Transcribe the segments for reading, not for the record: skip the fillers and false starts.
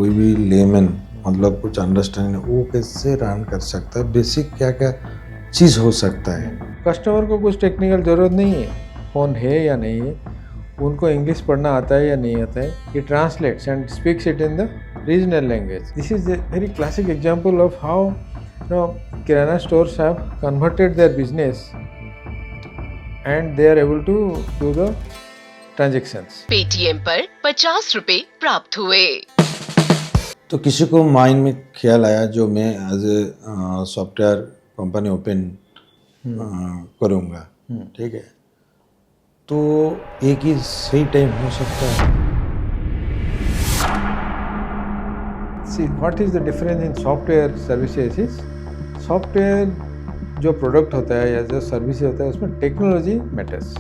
कोई भी लेमन मतलब कुछ अंडरस्टैंडिंग वो कैसे रन कर सकता है, बेसिक क्या क्या चीज़ हो सकता है। कस्टमर को कुछ टेक्निकल ज़रूरत नहीं है, फ़ोन है या नहीं है, उनको इंग्लिश पढ़ना आता है या नहीं आता है, he translates and speaks it in the regional language. This is a very classic example of how kirana stores have converted their business and they are able to do the transactions. Paytm पर 50 रुपए प्राप्त हुए। तो किसी को mind में ख्याल आया जो मैं as a software company open करूँगा, ठीक है, तो एक ही सही टाइम हो सकता है। See, what is the difference in software services is software जो प्रोडक्ट होता है या जो सर्विस होता है उसमें technology matters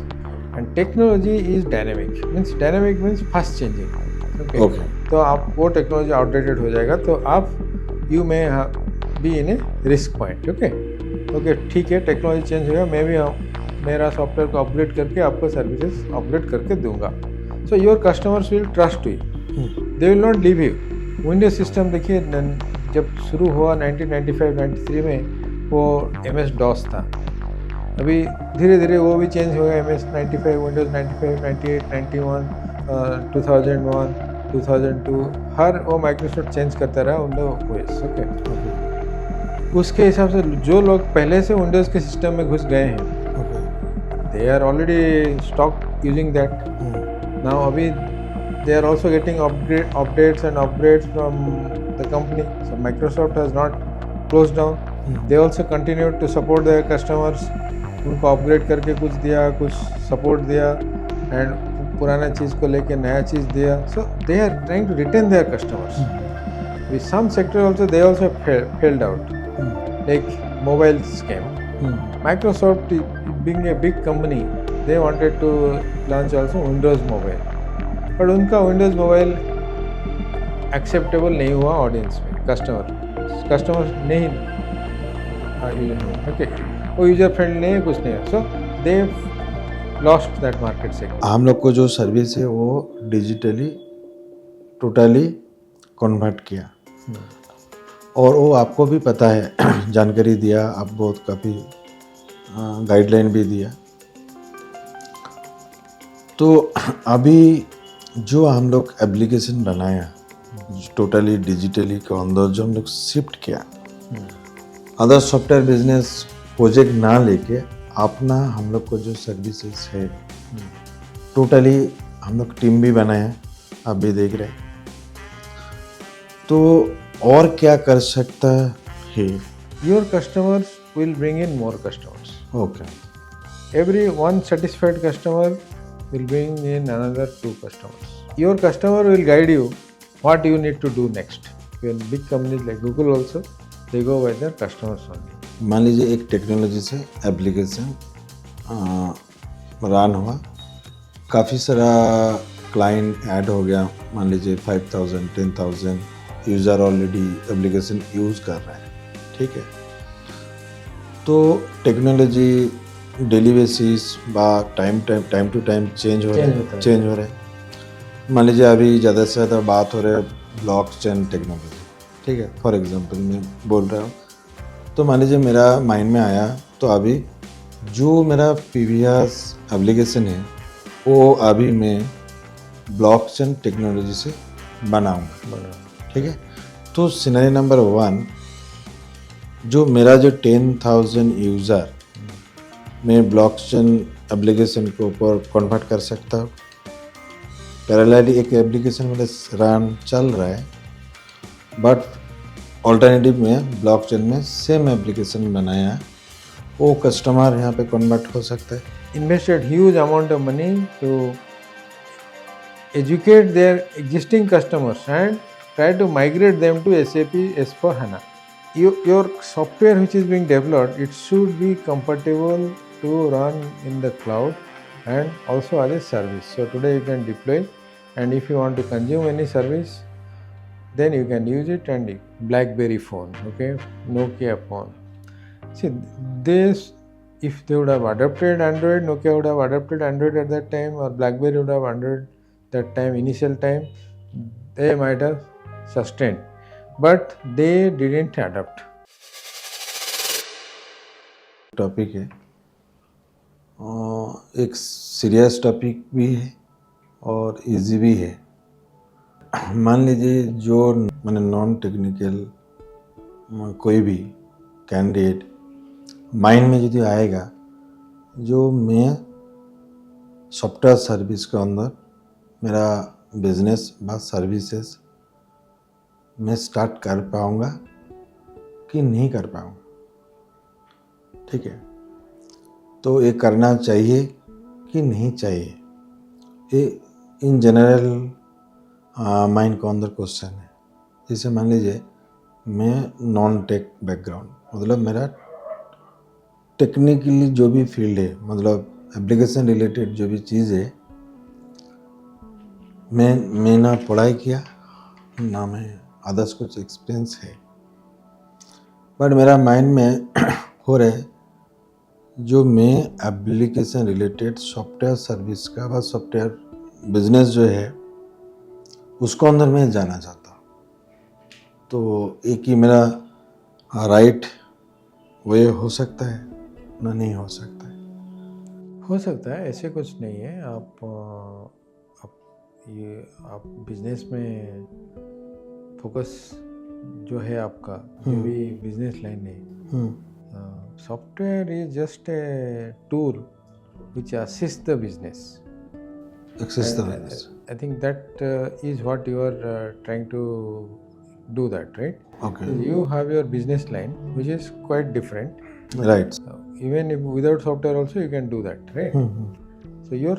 and technology is dynamic means fast changing. Okay, तो आप वो टेक्नोलॉजी आउटडेटेड हो जाएगा तो आप you may be in A risk point. Okay, ठीक है, टेक्नोलॉजी चेंज होगा, मैं भी मेरा सॉफ्टवेयर को अपग्रेड करके आपको सर्विसेज अपग्रेड करके दूंगा। So your customers will trust you, they will not leave you. Windows system देखिए जब शुरू हुआ 1995-93 में वो MS DOS था, अभी धीरे धीरे वो भी चेंज हो गया, MS 95, विंडोज़ 95, 98, 91, 2001, 2002, हर वो माइक्रोसॉफ्ट चेंज करता रहा विंडोज OS। ओके, उसके हिसाब से जो लोग पहले से विंडोज़ के सिस्टम में घुस गए हैं, they are already stock using that now. अभी they are also getting updates and upgrades from the company, so Microsoft has not closed down. They also continue to support their customers, उनको upgrade करके कुछ दिया, कुछ support दिया and पुराना चीज़ को लेके नया चीज़ दिया। So they are trying to retain their customers. With some sector also they also failed out, like mobile scam. Microsoft being a big company, they wanted to launch also Windows Mobile, but उनका Windows mobile acceptable नहीं हुआ audience में, customer नहीं, okay, वो user friendly नहीं है, कुछ नहीं है, so they lost that market से। हम लोग को जो सर्विस है वो डिजिटली टोटली कन्वर्ट किया और वो आपको भी पता है, जानकारी दिया, आप बहुत काफ़ी गाइडलाइन भी दिया। तो अभी जो हम लोग एप्लीकेशन बनाया टोटली डिजिटली के अंदर जो हम लोग शिफ्ट किया, अदर सॉफ्टवेयर बिजनेस प्रोजेक्ट ना लेके अपना हम लोग को जो सर्विसेज है टोटली हम लोग टीम भी बनाया, आप भी देख रहे हैं। तो और क्या कर सकता है? Your customers will bring in more customers. Okay, every one satisfied customer will bring in another 2 customers. Your customer will guide you what you need to do next. When big companies like Google also, they go by their customers only. मान लीजिए एक technology से application run हुआ, काफ़ी सारा client add हो गया, मान लीजिए 5000 10,000 यूज़र ऑलरेडी एप्लीकेशन यूज़ कर रहे हैं, ठीक है। तो टेक्नोलॉजी डेली बेसिस बा टाइम टू टाइम चेंज हो रहा है। मान लीजिए अभी ज़्यादा से ज़्यादा बात हो रहा है ब्लॉकचेन टेक्नोलॉजी, ठीक है, फॉर एग्जांपल मैं बोल रहा हूँ। तो मान लीजिए मेरा माइंड में आया, तो अभी जो मेरा प्रीवियस एप्लीकेशन है वो अभी मैं ब्लॉकचेन टेक्नोलॉजी से बनाऊँगा, ठीक है। तो सिनेरियो नंबर 1, जो मेरा जो 10,000 यूज़र मैं ब्लॉकचेन एप्लीकेशन के ऊपर कन्वर्ट कर सकता हूँ। पैरेलली एक एप्लीकेशन मेरा रन चल रहा है, बट ऑल्टरनेटिव में ब्लॉकचेन में सेम एप्लीकेशन बनाया, वो कस्टमर यहाँ पे कन्वर्ट हो सकता है। Invested huge amount of money to educate their existing customers and try to migrate them to SAP S/4HANA. Your software which is being developed, it should be compatible to run in the cloud and also as a service. So today you can deploy, and if you want to consume any service, then you can use it. And BlackBerry phone, okay, Nokia phone. See this, if they would have adopted Android, Nokia would have adopted Android at that time, or BlackBerry would have Android that time, initial time, they might have sustained, but they didn't adapt. Topic है एक serious topic भी है और easy भी है। मान लीजिए जो मैंने नॉन टेक्निकल कोई भी कैंडिडेट माइंड में यदि आएगा जो मैं सॉफ्टवेयर सर्विस के अंदर मेरा बिजनेस बा सर्विसेज मैं स्टार्ट कर पाऊँगा कि नहीं कर पाऊँगा, ठीक है, तो ये करना चाहिए कि नहीं चाहिए, ये इन जनरल माइंड के अंदर क्वेश्चन है। जैसे मान लीजिए मैं नॉन टेक बैकग्राउंड, मतलब मेरा टेक्निकली जो भी फील्ड है, मतलब एप्लीकेशन रिलेटेड जो भी चीज़ है, मैं ना पढ़ाई किया ना मैं अदर्स कुछ एक्सपीरियंस है, बट मेरा माइंड में हो रहा है जो मैं एप्लीकेशन रिलेटेड सॉफ्टवेयर सर्विस का व सॉफ्टवेयर बिजनेस जो है उसको अंदर मैं जाना चाहता हूँ। तो एक ही मेरा राइट वे हो सकता है ना नहीं हो सकता है? हो सकता है, ऐसे कुछ नहीं है। आप बिजनेस में फोकस जो है आपका, जो भी बिजनेस लाइन है, software is just a tool which assist the business. Access the I- business. I think that is what you are trying to do that, right? Okay. You have your business line, which is quite different. Right. Even if without software also you can do that, right? So your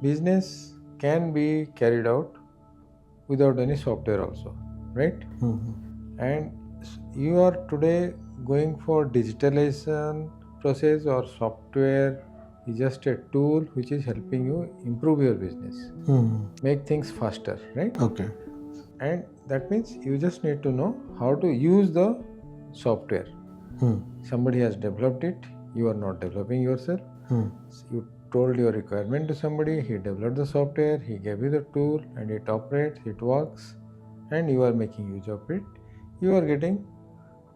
business can be carried out without any software also, right? And you are today going for digitalization process, or software is just a tool which is helping you improve your business, make things faster, right? Okay. And that means you just need to know how to use the software. Somebody has developed it, you are not developing yourself. You told your requirement to somebody, he developed the software, he gave you the tool, and it operates, it works, and you are making use of it. You are getting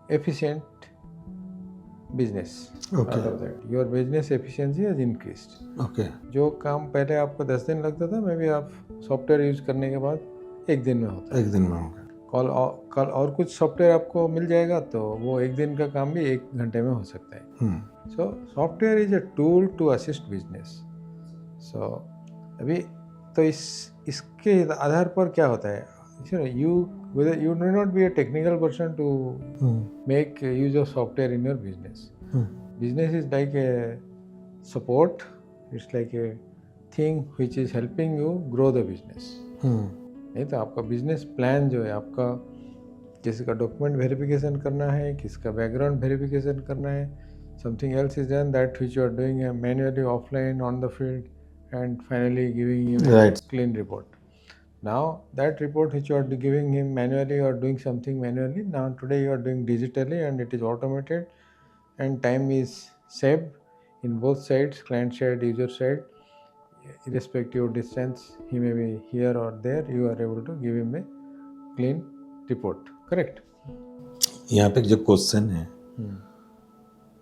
efficient business. Okay. Out of that, your business efficiency has increased. Okay. जो काम पहले आपको 10 दिन लगता था, may be आप software use करने के बाद 1 दिन में होता है। एक दिन में होगा। कल और कुछ सॉफ्टवेयर आपको मिल जाएगा तो वो 1 दिन का काम भी 1 घंटे में हो सकता है। So software is a tool to assist business. सो अभी तो इसके आधार पर क्या होता है, whether you may not be a technical person to make use of software in your business. Business is like a support, it's like a thing which is helping you grow the business. नहीं तो आपका business plan जो है, आपका किसी का document verification करना है, किसका बैकग्राउंड वेरिफिकेशन करना है, something else is done that which you are doing manually offline on the field and finally giving him Right. clean report. Now that report which you are giving him manually or doing something manually, now today you are doing digitally and it is automated and time is saved in both sides, client side, user side, irrespective of distance, he may be here or there, you are able to give him a clean report, correct? यहाँ पे जो question है,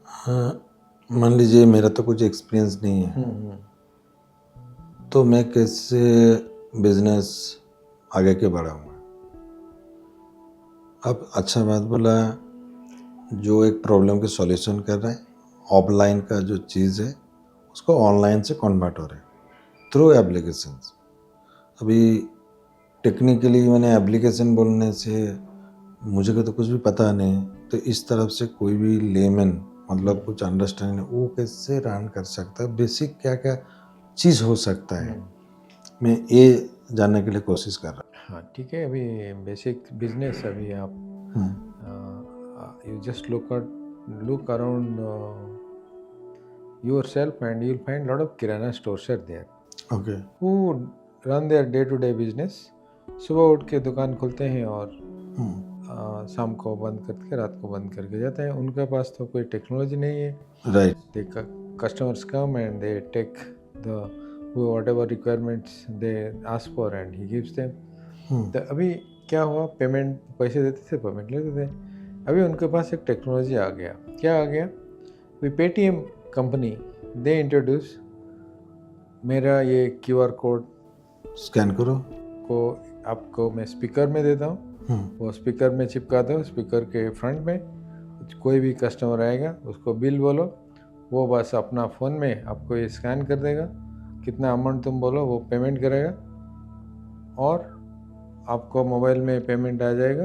हाँ, मान लीजिए मेरा तो कुछ एक्सपीरियंस नहीं है, तो मैं कैसे बिजनेस आगे के बढ़ाऊँगा? अब अच्छा बात बोला, जो एक प्रॉब्लम के सॉल्यूशन कर रहा है, ऑफलाइन का जो चीज़ है उसको ऑनलाइन से कन्वर्ट हो रहा है थ्रू एप्लीकेशंस। अभी टेक्निकली मैंने एप्लीकेशन बोलने से मुझे को तो कुछ भी पता नहीं, तो इस तरफ से कोई भी लेमन मतलब कुछ अंडरस्टैंडिंग वो कैसे रन कर सकता है, बेसिक क्या क्या चीज़ हो सकता है, मैं ये जानने के लिए कोशिश कर रहा हूँ। हाँ ठीक है, अभी बेसिक बिजनेस, अभी आप you just look around yourself and you'll find a lot of kirana stores are there okay. who run their day to day business. सुबह उठ के दुकान खोलते हैं और शाम को बंद करके रात को बंद करके जाते हैं। उनके पास तो कोई टेक्नोलॉजी नहीं है। Right. They customers come and they take whatever requirements they ask for and he gives them. तो अभी क्या हुआ, पेमेंट पैसे देते थे, पेमेंट लेते थे। अभी उनके पास एक टेक्नोलॉजी आ गया। क्या आ गया? We Paytm company they introduce, मेरा ये QR कोड स्कैन करो। को आपको मैं स्पीकर में देता हूँ, वो स्पीकर में चिपका दो, स्पीकर के फ्रंट में कोई भी कस्टमर आएगा उसको बिल बोलो, वो बस अपना फ़ोन में आपको ये स्कैन कर देगा, कितना अमाउंट तुम बोलो वो पेमेंट करेगा और आपको मोबाइल में पेमेंट आ जाएगा,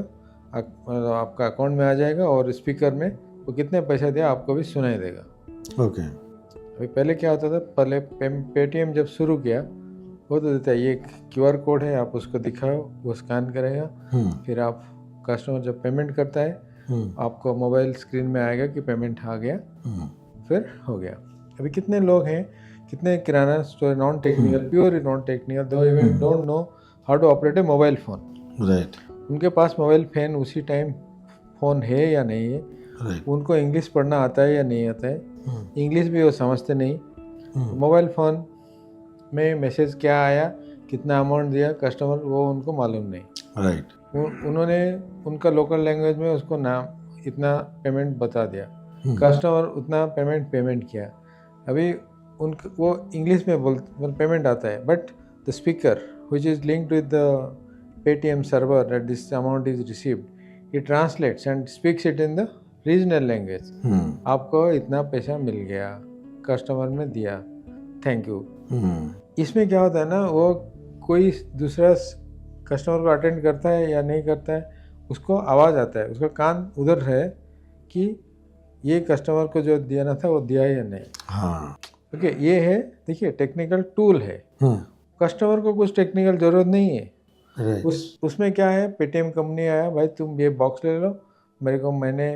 मतलब आपका अकाउंट में आ जाएगा और स्पीकर में वो कितने पैसे दिया आपको भी सुनाई देगा। ओके। अभी पहले क्या होता था, पहले पेटीएम जब शुरू किया वो तो देता है ये QR कोड है, आप उसको दिखाओ, वो स्कैन करेगा, फिर आप कस्टमर जब पेमेंट करता है आपको मोबाइल स्क्रीन में आएगा कि पेमेंट आ गया, फिर हो गया। अभी कितने लोग हैं, कितने kirana store non technical, pure non technical, though even don't know how to operate a mobile phone, right. उनके पास मोबाइल फ़ोन उसी टाइम फ़ोन है या नहीं है, राइट। उनको इंग्लिश पढ़ना आता है या नहीं आता है, इंग्लिश भी वो समझते नहीं, मोबाइल फ़ोन में मैसेज क्या आया, कितना अमाउंट दिया कस्टमर, वो उनको मालूम नहीं। राइट। उन्होंने उनका लोकल लैंग्वेज में उसको नाम इतना पेमेंट बता दिया, कस्टमर उतना पेमेंट किया। अभी उनको वो इंग्लिश में पेमेंट आता है, but the speaker which is linked with the Paytm server that this amount is received, it translates and speaks it in the regional language. आपको इतना पैसा मिल गया, कस्टमर ने दिया, थैंक यू। इसमें क्या होता है ना, वो कोई दूसरा कस्टमर को अटेंड करता है या नहीं करता है, उसको आवाज़ आता है, उसका कान उधर है कि ये कस्टमर को जो दिया था वो दिया या नहीं। हाँ। ओके, ये है, देखिए टेक्निकल टूल है, कस्टमर को कुछ टेक्निकल ज़रूरत नहीं है। उसमें क्या है, पेटीएम कंपनी आया, भाई तुम ये बॉक्स ले लो, मेरे को महीने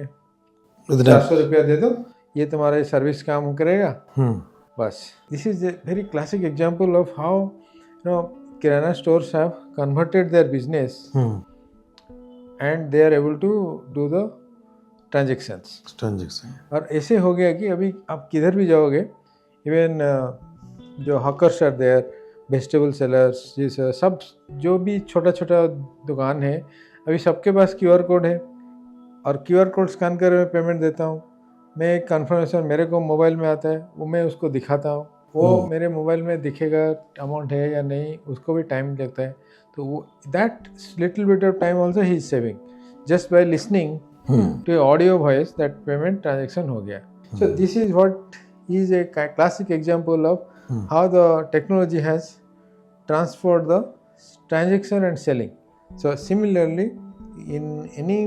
400 रुपया दे दो, ये तुम्हारा सर्विस काम करेगा, बस। This is a very classic example of how kirana stores have converted their business and they are able to do the transaction. और ऐसे हो गया कि अभी आप किधर भी जाओगे, इवन जो hawkers are there, vegetable sellers, जैसे सब जो भी छोटा छोटा दुकान है, अभी सबके पास QR कोड है और QR कोड स्कैन कर मैं पेमेंट देता हूँ। मैं एक कन्फर्मेशन मेरे को मोबाइल में आता है, वो मैं उसको दिखाता हूँ, वो मेरे मोबाइल में दिखेगा अमाउंट है या नहीं, उसको भी टाइम लगता है, तो वो that little bit of time also he is saving just by listening to audio voice, that payment transaction हो गया। So this is what is a classic example of how the technology has transformed the transaction and selling. So similarly, in any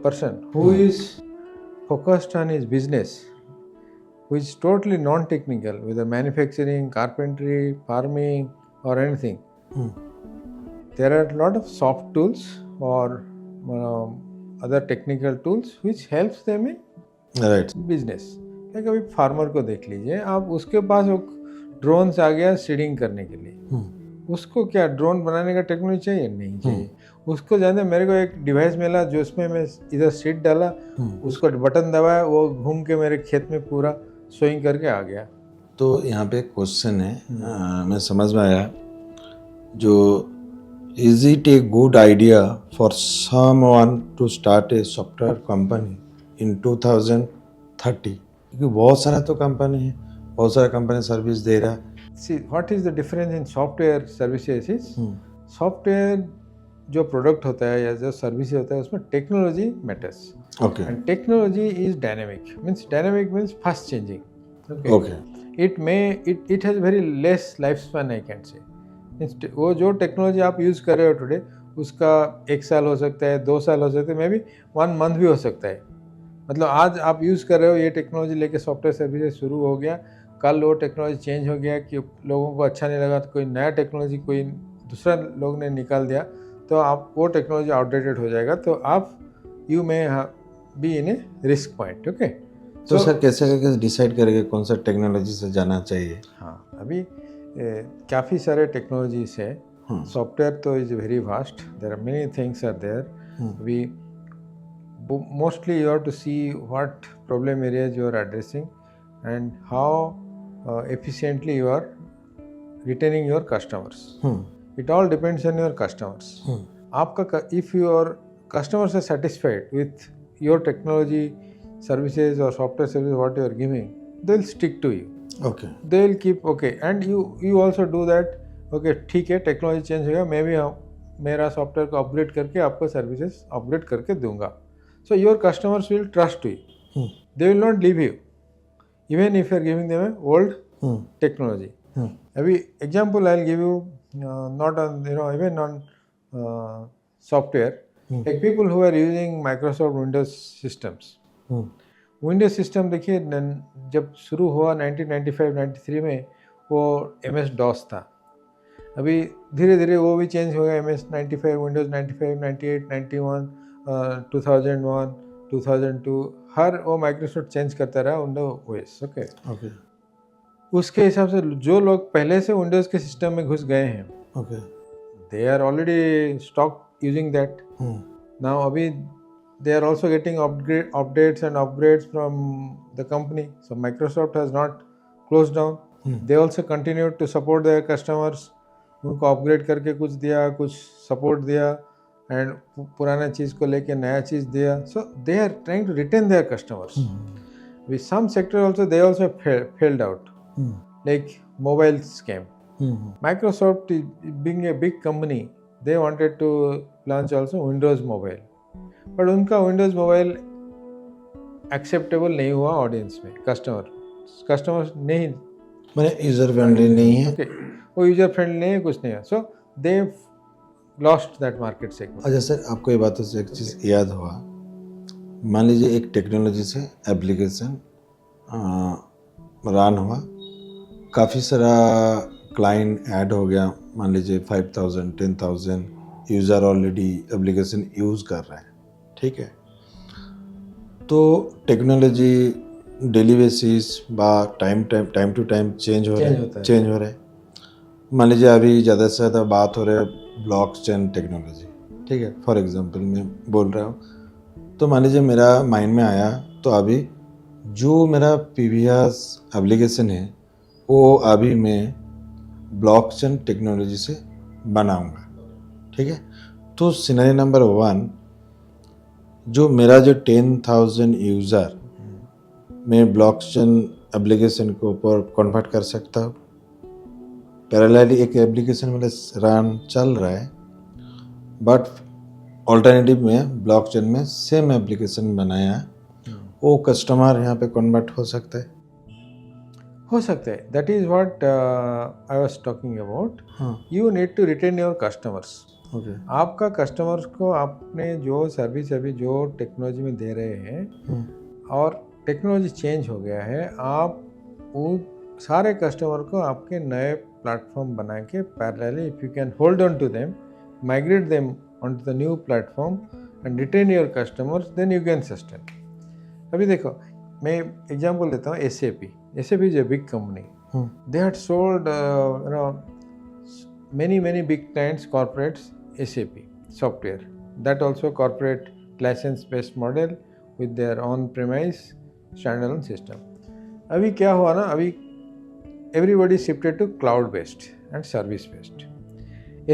person who is focused on his business, who is totally non-technical, whether manufacturing, carpentry, farming or anything, there are a lot of soft tools or other technical tools which helps them in business. like अभी farmer को देख लीजिए आप, उसके पास वो drones आ गया seeding करने के लिए, उसको क्या ड्रोन बनाने का टेक्नोलॉजी चाहिए? नहीं चाहिए। उसको जानते मेरे को एक डिवाइस मिला जो उसमें मैं इधर सीड डाला, उसको बटन दबाया, वो घूम के मेरे खेत में पूरा सोइंग करके आ गया। तो यहाँ पे क्वेश्चन है, मैं समझ में आया, जो is it a good idea for someone to start a software company in 2030? क्योंकि बहुत सारा तो कंपनी है, बहुत सारा कंपनी सर्विस दे रहा है। See, what is the difference in software services is, software जो प्रोडक्ट होता है या जो सर्विस होता है उसमें technology matters. Okay. And technology is dynamic means fast changing. Okay. It has very less life span, I can say. वो जो टेक्नोलॉजी आप यूज़ कर रहे हो टुडे, उसका 1 साल हो सकता है, 2 साल हो सकते हैं, मे बी 1 मंथ भी हो सकता है। मतलब आज आप यूज़ कर रहे हो, ये टेक्नोलॉजी लेके सॉफ्टवेयर सर्विसेज शुरू हो गया, कल वो टेक्नोलॉजी चेंज हो गया कि लोगों को अच्छा नहीं लगा, तो कोई नया टेक्नोलॉजी कोई दूसरा लोग ने निकाल दिया, तो आप वो टेक्नोलॉजी आउटडेटेड हो जाएगा, तो आप you may be in A risk point. Okay. तो सर कैसे करके डिसाइड करेंगे कौन सा टेक्नोलॉजी से जाना चाहिए? हाँ, अभी काफ़ी सारे टेक्नोलॉजीज है। सॉफ्टवेयर तो is very vast, there are many things are there. We mostly you have to see what problem areas you are addressing and how efficiently you are retaining your customers. It all depends on your customers. आपका if your customers are satisfied with your technology services or software service what you are giving, they'll stick to you. Okay They'll keep okay, and you also do that. Okay, ठीक है, technology change होगा, मैं भी मेरा software को upgrade करके आपको services upgrade करके दूंगा. So your customers will trust you, they will not leave you even if you are giving them old technology. अभी example I will give you, not on even on software, like people who are using Microsoft Windows systems. Windows system देखिए, जब शुरू हुआ 1995-93 में वो MS DOS था. अभी धीरे धीरे वो भी चेंज हो गया, MS 95, विंडोज़ 95, 98, 91, 2001, 2002, हर वो माइक्रोसॉफ्ट चेंज करता रहा विंडोज OS. ओके, उसके हिसाब से जो लोग पहले से विंडोज़ के सिस्टम में घुस गए हैं, okay, they are already stock using that. Now अभी they are also getting updates and upgrades from the company. So Microsoft has not closed down. They also continue to support their customers. उनको upgrade करके कुछ दिया, कुछ support दिया, and पुराना चीज़ को लेके नया चीज़ दिया. So they are trying to retain their customers. With some sector also they also failed out, like mobile scam. Microsoft being a big company, they wanted to launch also Windows Mobile. But उनका Windows mobile acceptable नहीं हुआ audience में. Customers नहीं, मैंने user friendly नहीं है. Okay, वो user friendly नहीं है, कुछ नहीं है. So they lost that market segment. अच्छा सर, आपको ये बातों से एक चीज़ याद हुआ. मान लीजिए एक टेक्नोलॉजी से एप्लीकेशन रन हुआ, काफ़ी सारा क्लाइंट ऐड हो गया. मान लीजिए 5000 10,000 यूज़र ऑलरेडी एप्लीकेशन यूज़ कर रहे हैं. ठीक है, तो टेक्नोलॉजी डेली बेसिस बा टाइम टू टाइम चेंज हो रहा है. मान लीजिए अभी ज़्यादा से ज़्यादा बात हो रहा है ब्लॉकचेन टेक्नोलॉजी. ठीक है, फॉर एग्जांपल मैं बोल रहा हूँ, तो मान लीजिए मेरा माइंड में आया, तो अभी जो मेरा प्रीवियस एप्लीकेशन है वो अभी मैं ब्लॉकचेन टेक्नोलॉजी से बनाऊँगा. ठीक है, तो सिनेरियो नंबर 1, जो मेरा जो 10,000 यूज़र मैं ब्लॉकचेन एप्लीकेशन के ऊपर कन्वर्ट कर सकता हूँ. पैरेलली एक एप्लीकेशन मेरा रन चल रहा है, बट ऑल्टरनेटिव में ब्लॉकचेन में सेम एप्लीकेशन बनाया, वो कस्टमर यहाँ पे कन्वर्ट हो सकता है. That is what I was talking about. You need to retain your customers. आपका कस्टमर्स को आपने जो सर्विस अभी जो टेक्नोलॉजी में दे रहे हैं और टेक्नोलॉजी चेंज हो गया है, आप वो सारे कस्टमर को आपके नए प्लेटफॉर्म बना के parallelly, if you can hold on to them, migrate them on to the new platform and retain your customers, then you can sustain. अभी देखो, मैं एग्जांपल देता हूँ. SAP is a big company. They had sold many big clients, corporates, SAP software. That also corporate license-based model with their on-premise standalone system. अभी क्या हुआ ना, अभी everybody shifted to cloud-based and service-based.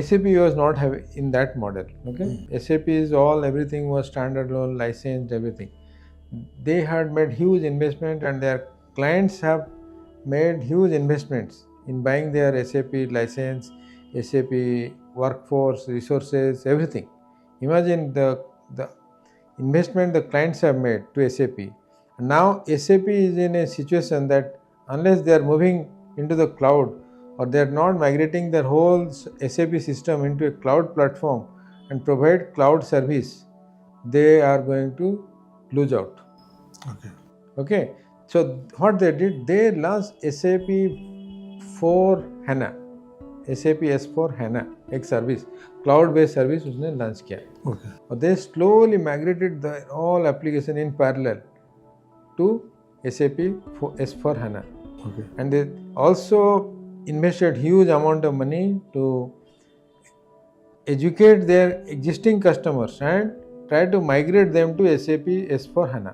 SAP was not in that model. Okay, SAP is everything was standalone, licensed, everything. They had made huge investment, and their clients have made huge investments in buying their SAP license, SAP workforce, resources, everything. Imagine the investment the clients have made to SAP. Now SAP is in a situation that unless they are moving into the cloud, or they are not migrating their whole SAP system into a cloud platform and provide cloud service, they are going to lose out. Okay. So what they did, they launched SAP for HANA. SAP S/4HANA एक service, cloud based service उसने launch किया. और they slowly migrated the all application in parallel to SAP S/4HANA. And they also invested huge amount of money to educate their existing customers and try to migrate them to SAP S/4HANA,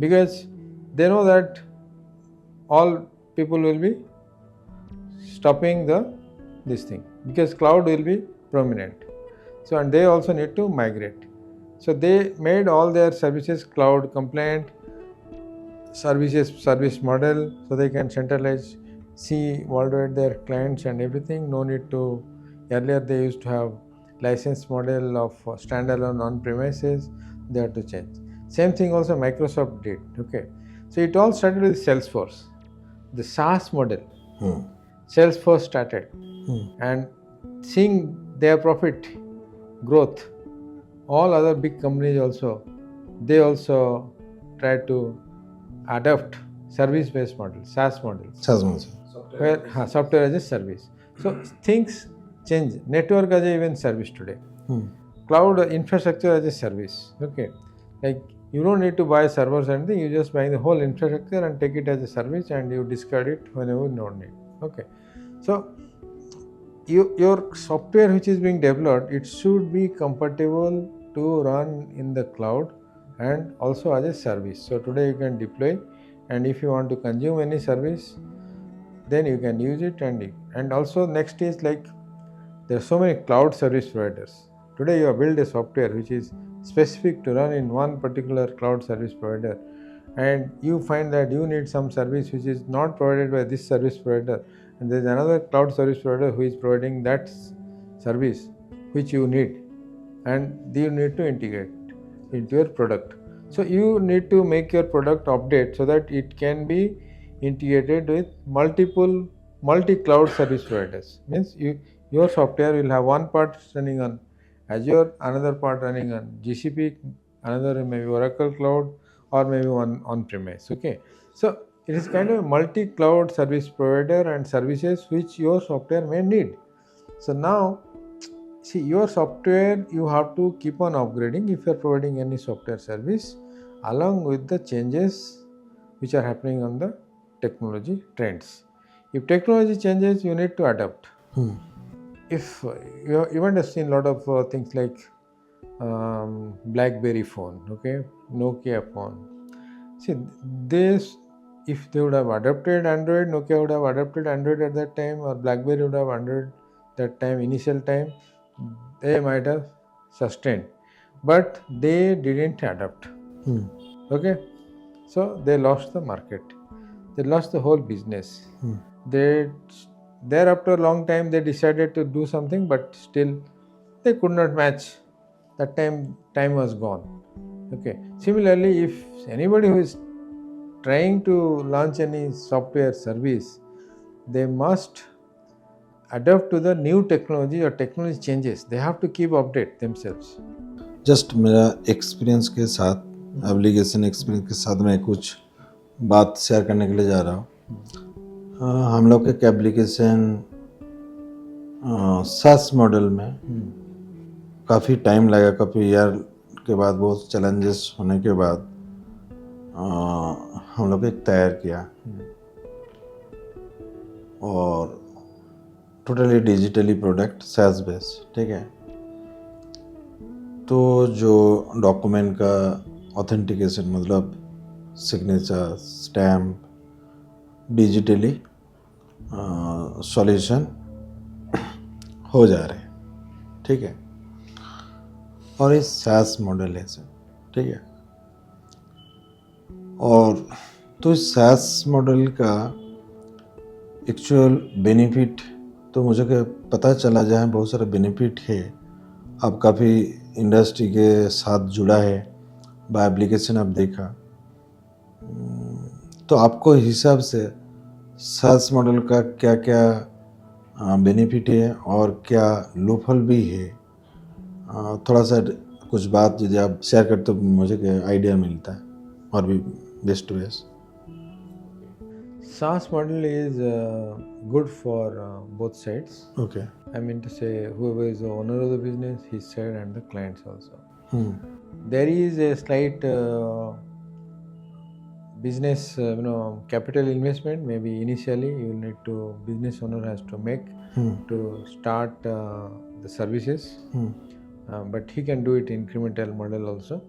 because they know that all people will be stopping this thing, because cloud will be prominent. So and they also need to migrate. So they made all their services cloud compliant, service model, so they can centralize, see worldwide their clients and everything. No need to, earlier they used to have license model of standalone on premises, they had to change. Same thing also Microsoft did. Okay, so it all started with Salesforce, the SaaS model. Salesforce started, and seeing their profit growth, all other big companies also, they also tried to adopt service-based model, SaaS models, where software as a service. So things change. Network as a even service today. Cloud infrastructure as a service. Okay, like you don't need to buy servers and anything. You just buy the whole infrastructure and take it as a service, and you discard it whenever you don't need. Okay, so your software which is being developed, it should be compatible to run in the cloud and also as a service. So today you can deploy, and if you want to consume any service, then you can use it. And also next is like there are so many cloud service providers. Today you have built a software which is specific to run in one particular cloud service provider, and you find that you need some service which is not provided by this service provider, and there is another cloud service provider who is providing that service which you need, and you need to integrate into your product. So you need to make your product update so that it can be integrated with multi-cloud service providers. Means your software will have one part running on Azure, another part running on GCP, another maybe Oracle Cloud, or maybe one on-premise. Okay, so it is kind of a multi-cloud service provider and services which your software may need. So now, see, your software you have to keep on upgrading if you are providing any software service along with the changes which are happening on the technology trends. If technology changes, you need to adapt. If you might have seen a lot of things like BlackBerry phone, okay, Nokia phone. See, this, if they would have adopted Android, Nokia would have adopted Android at that time, or BlackBerry would have Android that time, initial time, they might have sustained, but they didn't adapt. Okay, so they lost the market, they lost the whole business. They thereafter a long time they decided to do something, but still they could not match. That time was gone. Okay, similarly, if anybody who is trying to launch any software service, they must adapt to the new technology or technology changes. They have to keep update themselves. Just मेरा experience के साथ, application experience के साथ मैं कुछ बात share करने के लिए जा रहा हूँ। हम लोग एक एप्लीकेशन सास मॉडल में काफ़ी टाइम लगा, काफ़ी ईयर के बाद, बहुत चैलेंजेस होने के बाद हम लोग एक तैयार किया, और totally digitally product SaaS based, ठीक है। तो जो डॉक्यूमेंट का ऑथेंटिकेशन, मतलब सिग्नेचर, स्टैम्प, डिजिटली सॉल्यूशन हो जा रहे हैं, ठीक है। और ये SaaS मॉडल है सर, ठीक है। और तो इस SaaS मॉडल का एक्चुअल बेनिफिट तो मुझे पता चला, जहाँ बहुत सारा बेनिफिट है। अब काफ़ी इंडस्ट्री के साथ जुड़ा है, बाय एप्लीकेशन आप देखा, तो आपको हिसाब से SaaS मॉडल का क्या क्या बेनिफिट है और क्या लूपहोल भी है, थोड़ा सा कुछ बात यदि आप शेयर करते तो मुझे आइडिया मिलता है और भी best to best. SaaS model is good for both sides. Okay. I mean to say, whoever is the owner of the business, his side, and the clients also. There is a slight business, capital investment. Maybe initially you need to, business owner has to make to start the services, but he can do it incremental model also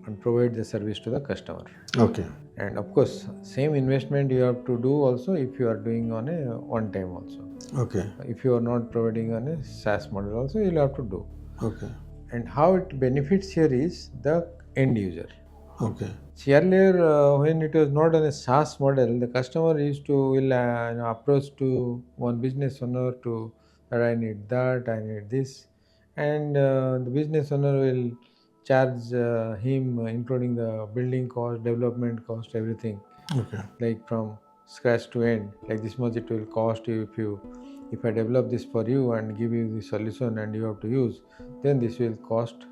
and provide the service to the customer. Okay. And of course, same investment you have to do also if you are doing on a one time also. Okay. If you are not providing on a SaaS model also, you'll have to do. Okay. And how it benefits here is the end user. Okay. See, earlier when it was not on a SaaS model, the customer used to will approach to one business owner to that I need that, I need this, and the business owner will charge him, including the building cost, development cost, everything, Okay. like from scratch to end. Like this much it will cost you if I develop this for you and give you the solution and you have to use, then this will cost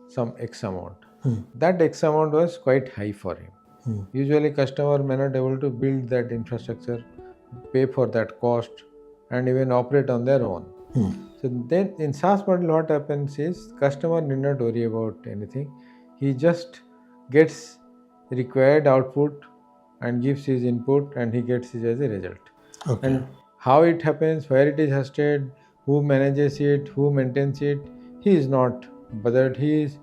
some X amount. That X amount was quite high for him. Usually customer may not able to build that infrastructure, pay for that cost, and even operate on their own. So then in SaaS model what happens is customer need not worry about anything. He just gets required output and gives his input and he gets it as a result. Okay. And how it happens, where it is hosted, who manages it, who maintains it, he is not bothered. He is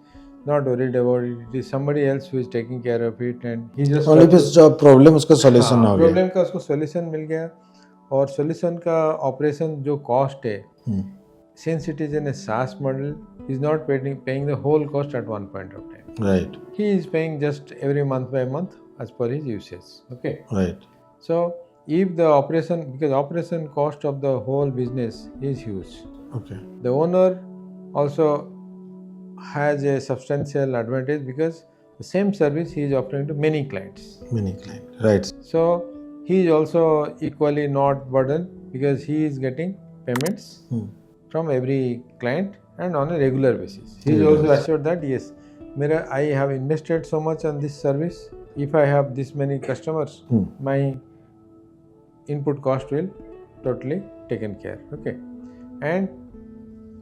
not worried about it. It is somebody else who is taking care of it, and he just only फिर जो problem उसका solution हो गया. Problem का उसको solution मिल गया. और solution का ऑपरेशन जो कॉस्ट है, since it is in a SaaS model, he is not paying the whole cost at one point of time. Right. He is paying just every month by month as per his usage. Okay. Right. So if the operation, because operation cost of the whole business is huge, Okay. the owner also has a substantial advantage because the same service he is offering to many clients. Many client. Right. So he is also equally not burdened because he is getting payments from every client and on a regular basis. He is also assured that yes, I have invested so much on this service. If I have this many customers, my input cost will totally taken care. Okay, and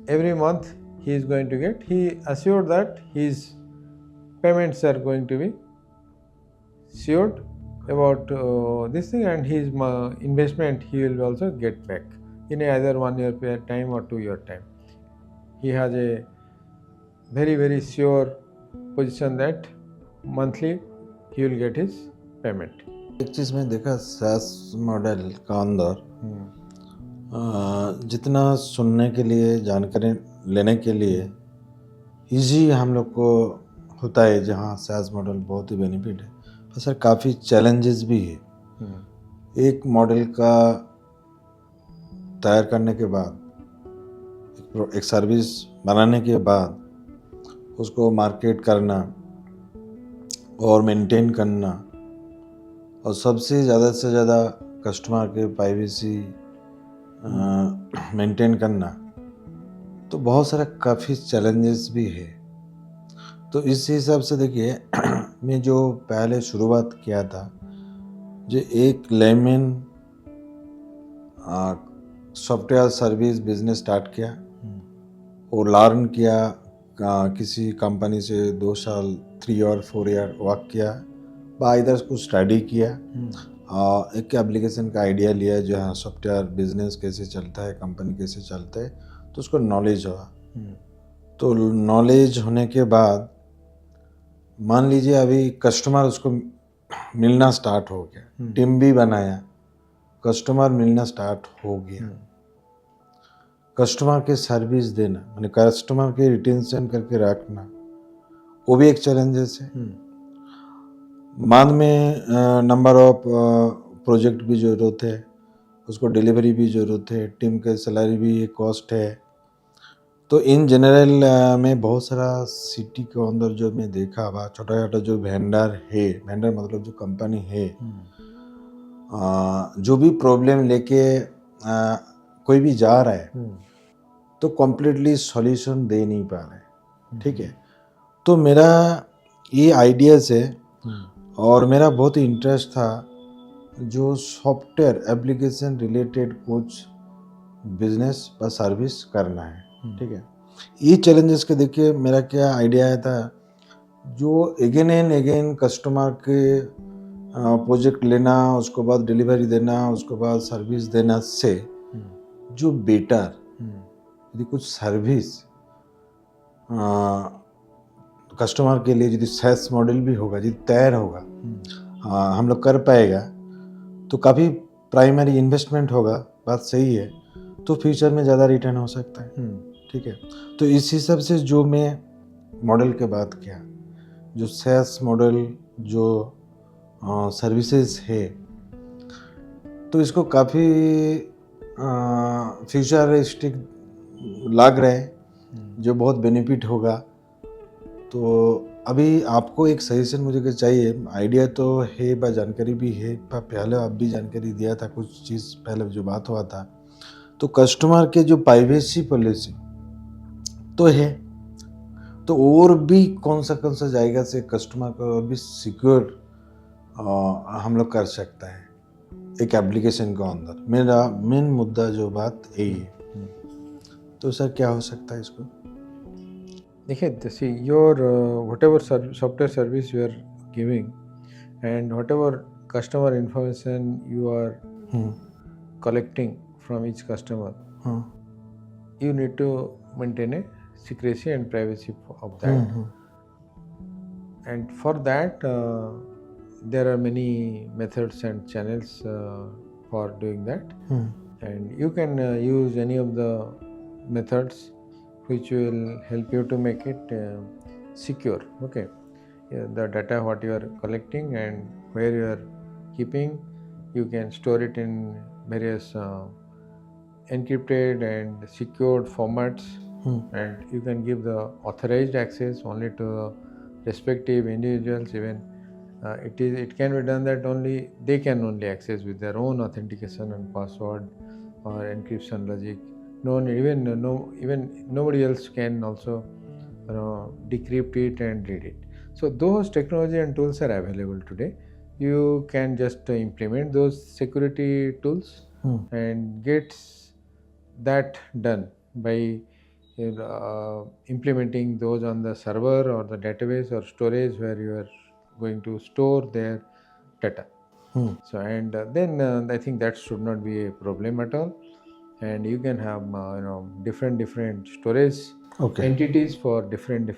every month he is going to get. He assured that his payments are going to be assured about this thing, and his investment he will also get back in either 1 year time or 2 year time. He has a very very sure position that monthly he will get his payment. एक चीज़ मैं देखा SaaS model का अंदर जितना सुनने के लिए, जानकारी लेने के लिए इजी हम लोग को होता है, जहाँ SaaS मॉडल बहुत ही बेनिफिट है, पर सर काफ़ी चैलेंजेस भी है. एक मॉडल का तैयार करने के बाद, एक सर्विस बनाने के बाद उसको मार्केट करना और मेंटेन करना, और सबसे ज़्यादा से ज़्यादा कस्टमर के प्राइवेसी मेंटेन करना, तो बहुत सारा काफ़ी चैलेंजेस भी है. तो इस हिसाब से देखिए मैं जो पहले शुरुआत किया था, जो एक lemon software service business start किया और लर्न किया, किसी कंपनी से 2 साल 3 और 4 ईयर वर्क किया, इधर कुछ स्टडी किया, एक एप्लीकेशन का आइडिया लिया जो हाँ सॉफ्टवेयर बिजनेस कैसे चलता है, कंपनी कैसे चलता है, तो उसको नॉलेज हुआ. तो नॉलेज होने के बाद मान लीजिए अभी कस्टमर उसको मिलना स्टार्ट हो गया, टीम भी बनाया, कस्टमर मिलना स्टार्ट हो गया. कस्टमर के सर्विस देना, माने कस्टमर के रिटेंशन करके रखना, वो भी एक चैलेंजेस है. बाद में नंबर ऑफ प्रोजेक्ट भी ज़रूरत है, उसको डिलीवरी भी ज़रूरत है, टीम के सैलरी भी एक कॉस्ट है. तो इन जनरल में बहुत सारा सिटी के अंदर जो मैं देखा हुआ छोटा छोटा जो वेंडर है, वेंडर मतलब जो कंपनी है, जो भी प्रॉब्लम लेके कोई भी जा रहा है तो कम्प्लीटली सॉल्यूशन दे नहीं पा रहा है. ठीक है, तो मेरा ये आइडियाज़ है और मेरा बहुत ही इंटरेस्ट था जो सॉफ्टवेयर एप्लीकेशन रिलेटेड कुछ बिजनेस या सर्विस करना है. ठीक है, ये चैलेंजेस के देखिए मेरा क्या आइडिया आया था, जो अगेन एंड अगेन कस्टमर के प्रोजेक्ट लेना, उसके बाद डिलीवरी देना, उसके बाद सर्विस देना से जो बेटर यदि कुछ सर्विस कस्टमर के लिए यदि SaaS मॉडल भी होगा, यदि तैयार होगा, हम लोग कर पाएगा, तो काफ़ी प्राइमरी इन्वेस्टमेंट होगा, बात सही है, तो फ्यूचर में ज़्यादा रिटर्न हो सकता है. ठीक है। तो इस हिसाब से जो मैं मॉडल के बात किया, जो SaaS मॉडल जो सर्विसेज है, तो इसको काफ़ी फ्यूचरिस्टिक लग रहा है, जो बहुत बेनिफिट होगा। तो अभी आपको एक सजेशन मुझे चाहिए, आइडिया तो है बा जानकारी भी है, पर पहले आप भी जानकारी दिया था कुछ चीज़ पहले जो बात हुआ था। तो कस्टमर के जो प्राइवेसी पॉलिसी तो है, तो और भी कौन सा जाएगा से कस्टमर को भी सिक्योर हम लोग कर सकता है एक एप्लीकेशन के अंदर। मेरा मेन मुद्दा जो बात यही है। तो सर क्या हो सकता है इसको? देखिए, see your whatever software service you are giving and whatever customer information you are collecting from each customer, you need to maintain a secrecy and privacy of that. And for that, there are many methods and channels for doing that. And you can use any of the methods which will help you to make it secure. Okay, the data what you are collecting and where you are keeping, you can store it in various encrypted and secured formats, and you can give the authorized access only to the respective individuals. Even it can be done that only they can only access with their own authentication and password or encryption logic. Even nobody else can also decrypt it and read it. So those technology and tools are available today. You can just implement those security tools and get that done by implementing those on the server or the database or storage where you are going to store their data. So and then I think that should not be a problem at all. And you can have different storage entities for different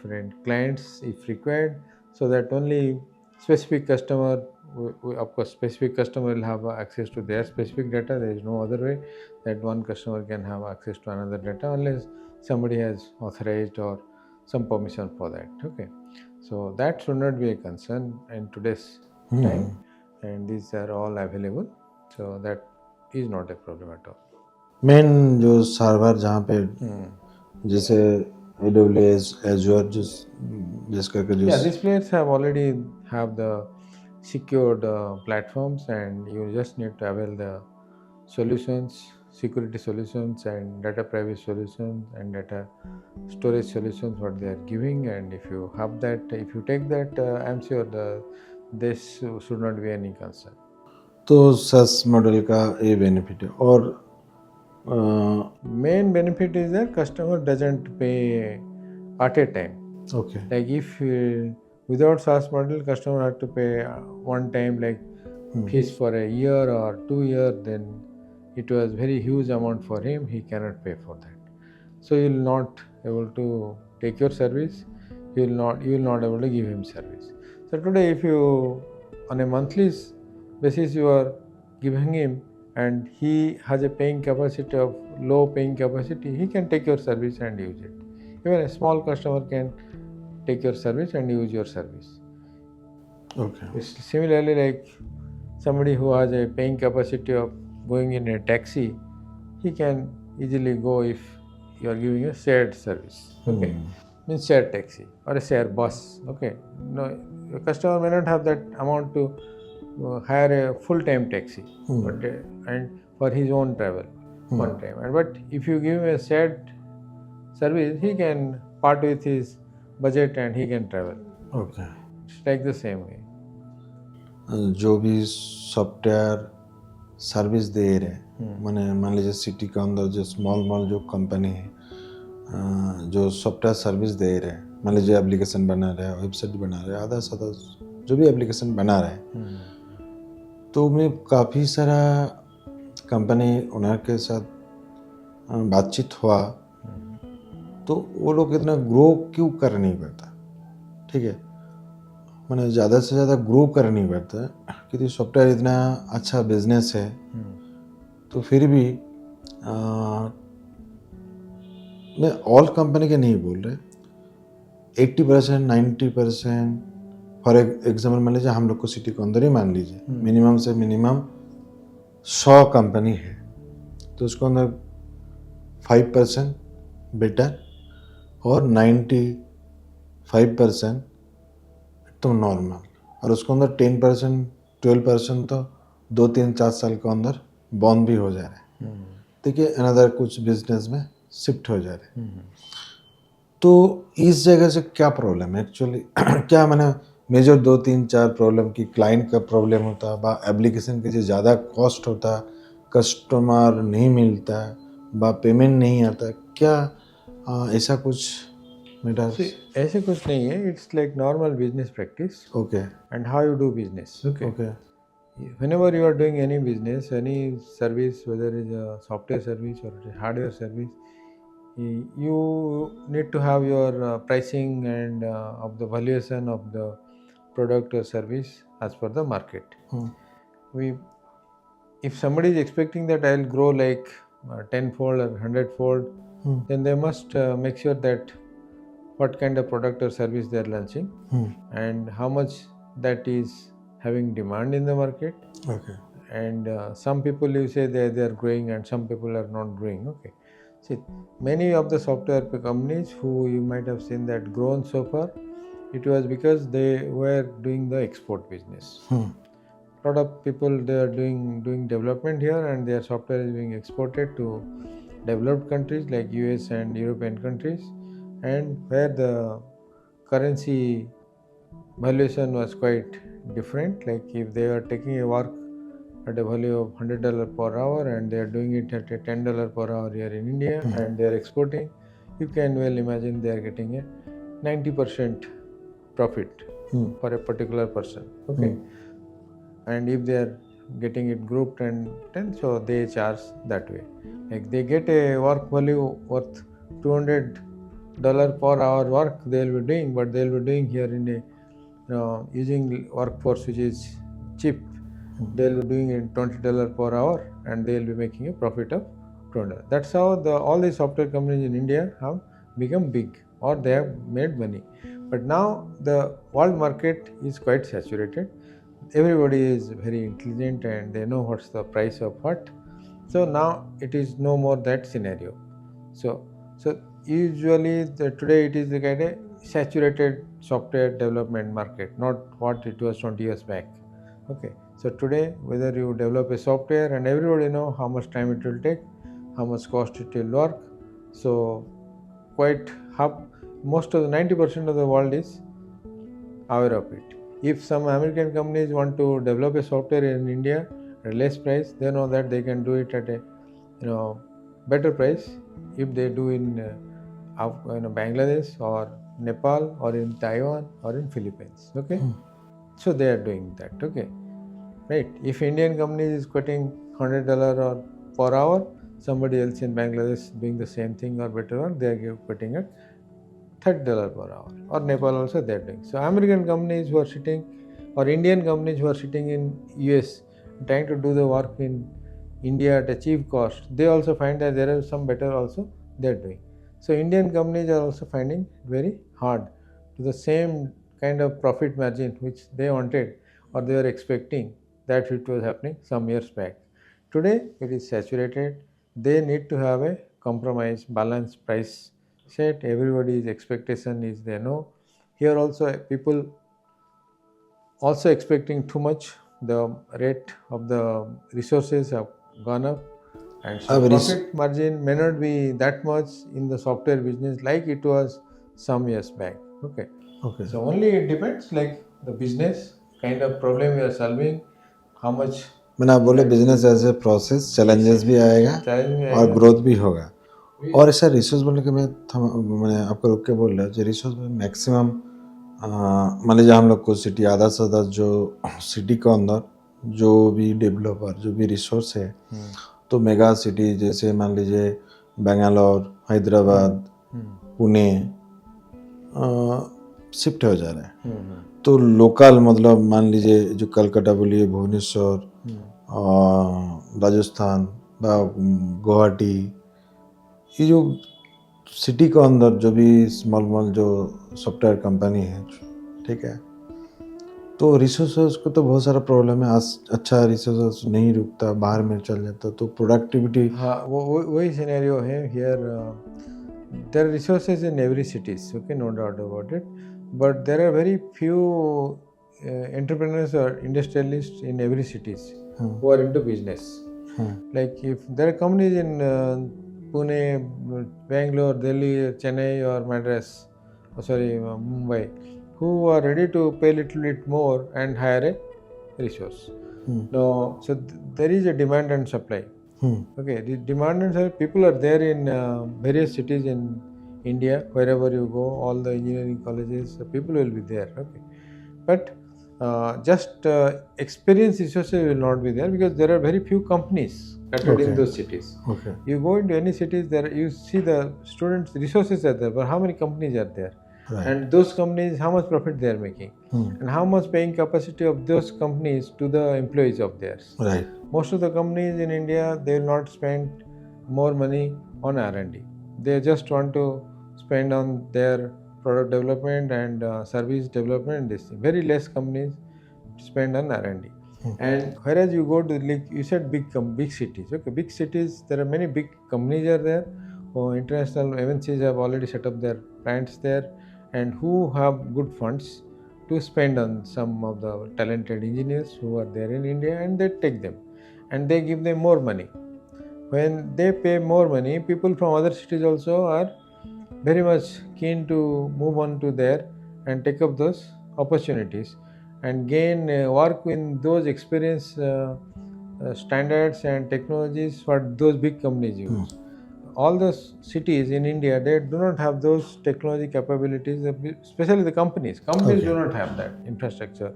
clients if required, so that only specific customer, of course specific customer will have access to their specific data. There is no other way that one customer can have access to another data unless somebody has authorized or some permission for that. Okay, so that should not be a concern in today's time, and these are all available, so that is not a problem at all. Main जो server जहाँ पे जैसे AWS, Azure जिस करके जो these players have already have the secured platforms, and you just need to avail the solutions, security solutions and data privacy solutions and data storage solutions what they are giving. And if you have that, if you take that, I'm sure this should not be any concern. तो SaaS model का ये benefit है। और main benefit is that customer doesn't pay at a time. Okay. Like if without SaaS model, customer have to pay one time like fees for a year or 2 years, then it was very huge amount for him. He cannot pay for that. So you will not able to take your service. You will not able to give him service. So today, if you on a monthly basis you are giving him, and he has a paying capacity of low paying capacity, he can take your service and use it. Even a small customer can take your service and use your service. Okay. Similarly, like somebody who has a paying capacity of going in a taxi, he can easily go if you are giving a shared service. Okay, means shared taxi or a shared bus. Okay, no, a customer may not have that amount to hire a full-time taxi, but and for his own travel one time. And but if you give him a shared service, he can part with his budget and he can travel. Okay. It's like the same way. जो भी software service दे रहे हैं, मैंने मान लीजिए city के अंदर जो स्मॉल जो कंपनी है जो सॉफ्टवेयर सर्विस दे रहे हैं, मान लीजिए एप्लीकेशन बना रहे हैं, वेबसाइट बना रहे हैं, आधा साधा जो भी एप्लीकेशन बना रहे हैं, तो मैं काफ़ी सारा कंपनी ओनर के साथ बातचीत हुआ, तो वो लोग इतना ग्रो क्यों कर नहीं पाता। ठीक है, मैंने ज़्यादा से ज़्यादा ग्रो कर नहीं पाता क्योंकि सॉफ्टवेयर इतना अच्छा बिजनेस है, तो फिर भी मैं ऑल कंपनी के नहीं बोल रहे, 80% 90%। फॉर एग्जाम्पल मान लीजिए हम लोग को सिटी के अंदर ही मान लीजिए मिनिमम से मिनिमम 100 कंपनी है, तो उसके अंदर 5% बेटर और 95% तो नॉर्मल, और उसके अंदर 10% 12% तो 2-3-4 साल के अंदर बॉन्ड भी हो जा रहे हैं। देखिए अनदर कुछ बिजनेस में शिफ्ट हो जा रहे हैं। तो इस जगह से क्या प्रॉब्लम है एक्चुअली क्या मैंने मेजर 2-3-4 प्रॉब्लम की क्लाइंट का प्रॉब्लम होता बा एप्लीकेशन के जो ज़्यादा कॉस्ट होता, कस्टमर नहीं मिलता बा पेमेंट नहीं आता, क्या ऐसा कुछ मेरा? See, ऐसे कुछ नहीं है, it's like normal business practice okay and how you do business. Okay. Okay Whenever you are doing any business, any service, whether it is a software service or a hardware service, you need to have your pricing and of the valuation of the product or service as per the market. We, if somebody is expecting that I'll grow like 10-fold or 100-fold, then they must make sure that what kind of product or service they are launching and how much that is having demand in the market. Okay And some people you say they are growing and some people are not growing. Okay, see, many of the software companies who you might have seen that grown so far, it was because they were doing the export business. Lot of people they are doing development here and their software is being exported to developed countries like US and European countries, and where the currency valuation was quite different. Like if they are taking a work at a value of $100 per hour and they are doing it at a $10 per hour here in India and they are exporting, you can well imagine they are getting a 90% profit for a particular person. Okay, and if they are getting it grouped and then so they charge that way. Like they get a work value worth $200 per hour work they will be doing, but they will be doing here in a using workforce which is cheap. They will be doing it $20 per hour and they will be making a profit of $200. That's how all the software companies in India have become big or they have made money. But now the world market is quite saturated. Everybody is very intelligent and they know what's the price of what. So now it is no more that scenario. So usually today it is the kind of saturated software development market, not what it was 20 years back. Okay, so today whether you develop a software and everybody know how much time it will take, how much cost it will work. So quite most of the 90% of the world is aware of it. If some American companies want to develop a software in India at less price, they know that they can do it at a better price if they do in Bangladesh or Nepal or in Taiwan or in Philippines. Okay, so they are doing that. Okay, right. If Indian company is quoting $100 or per hour, somebody else in Bangladesh doing the same thing or better work, they are quoting at $30 per hour, or Nepal also they are doing. So American companies who are sitting or Indian companies who are sitting in US trying to do the work in India at a cheap cost, they also find that there are some better also they are doing. So Indian companies are also finding very hard to the same kind of profit margin which they wanted or they were expecting that it was happening some years back. Today it is saturated. They need to have a compromise, balanced price set. Everybody's expectation is they know. Here also people also expecting too much. The rate of the resources have gone up, and so profit margin may not be that much in the software business like it was some years back. Okay. Okay. So only it depends like the business kind of problem you are solving, how much. मैंने आप बोले business as a process challenges भी आएगा और growth भी होगा। और ऐसा रिसोर्स बोलने के मैंने आपको रुक के बोल रहा हूँ रिसोर्स में मैक्सिमम मान लीजिए हम लोग को सिटी आधा से आधा जो सिटी के अंदर जो भी डेवलपर जो भी रिसोर्स है तो मेगा सिटी जैसे मान लीजिए बेंगलोर, हैदराबाद, पुणे शिफ्ट हो जा रहे हैं। तो लोकल मतलब मान लीजिए जो कलकत्ता बोलिए, भुवनेश्वर, राजस्थान, गुवाहाटी, ये जो सिटी के अंदर जो भी स्मॉल जो सॉफ्टवेयर कंपनी है, ठीक है, तो रिसोर्सेज को तो बहुत सारा प्रॉब्लम है। आज अच्छा रिसोर्सेज नहीं रुकता, बाहर में चल जाता, तो प्रोडक्टिविटी। हाँ, वही सिनेरियो है here. There are resources in every cities, okay, no doubt about it, but there are very few entrepreneurs or industrialists in every cities who are into business. Like if there are companies in Pune, Bangalore, Delhi, Chennai or Madras, Mumbai, who are ready to pay little bit more and hire a resource. Now, so there is a demand and supply. Okay, the demand and supply, people are there in various cities in India. Wherever you go, all the engineering colleges, people will be there. Okay, but just experienced resources will not be there because there are very few companies scattered in Okay. those cities. Okay. You go into any cities, there you see the students resources are there, but how many companies are there? Right. And those companies, how much profit they are making, and how much paying capacity of those companies to the employees of theirs. Right. Most of the companies in India, they will not spend more money on R&D. They just want to spend on their product development and service development. This thing. Very less companies spend on R&D. And whereas you go to, like you said, big cities. Okay, big cities, there are many big companies are there. International MNCs have already set up their plants there, and who have good funds to spend on some of the talented engineers who are there in India, and they take them and they give them more money. When they pay more money, people from other cities also are very much keen to move on to there and take up those opportunities and gain work in those experience standards and technologies what those big companies use. All those cities in India, they do not have those technology capabilities, especially the companies. Companies do not have that infrastructure,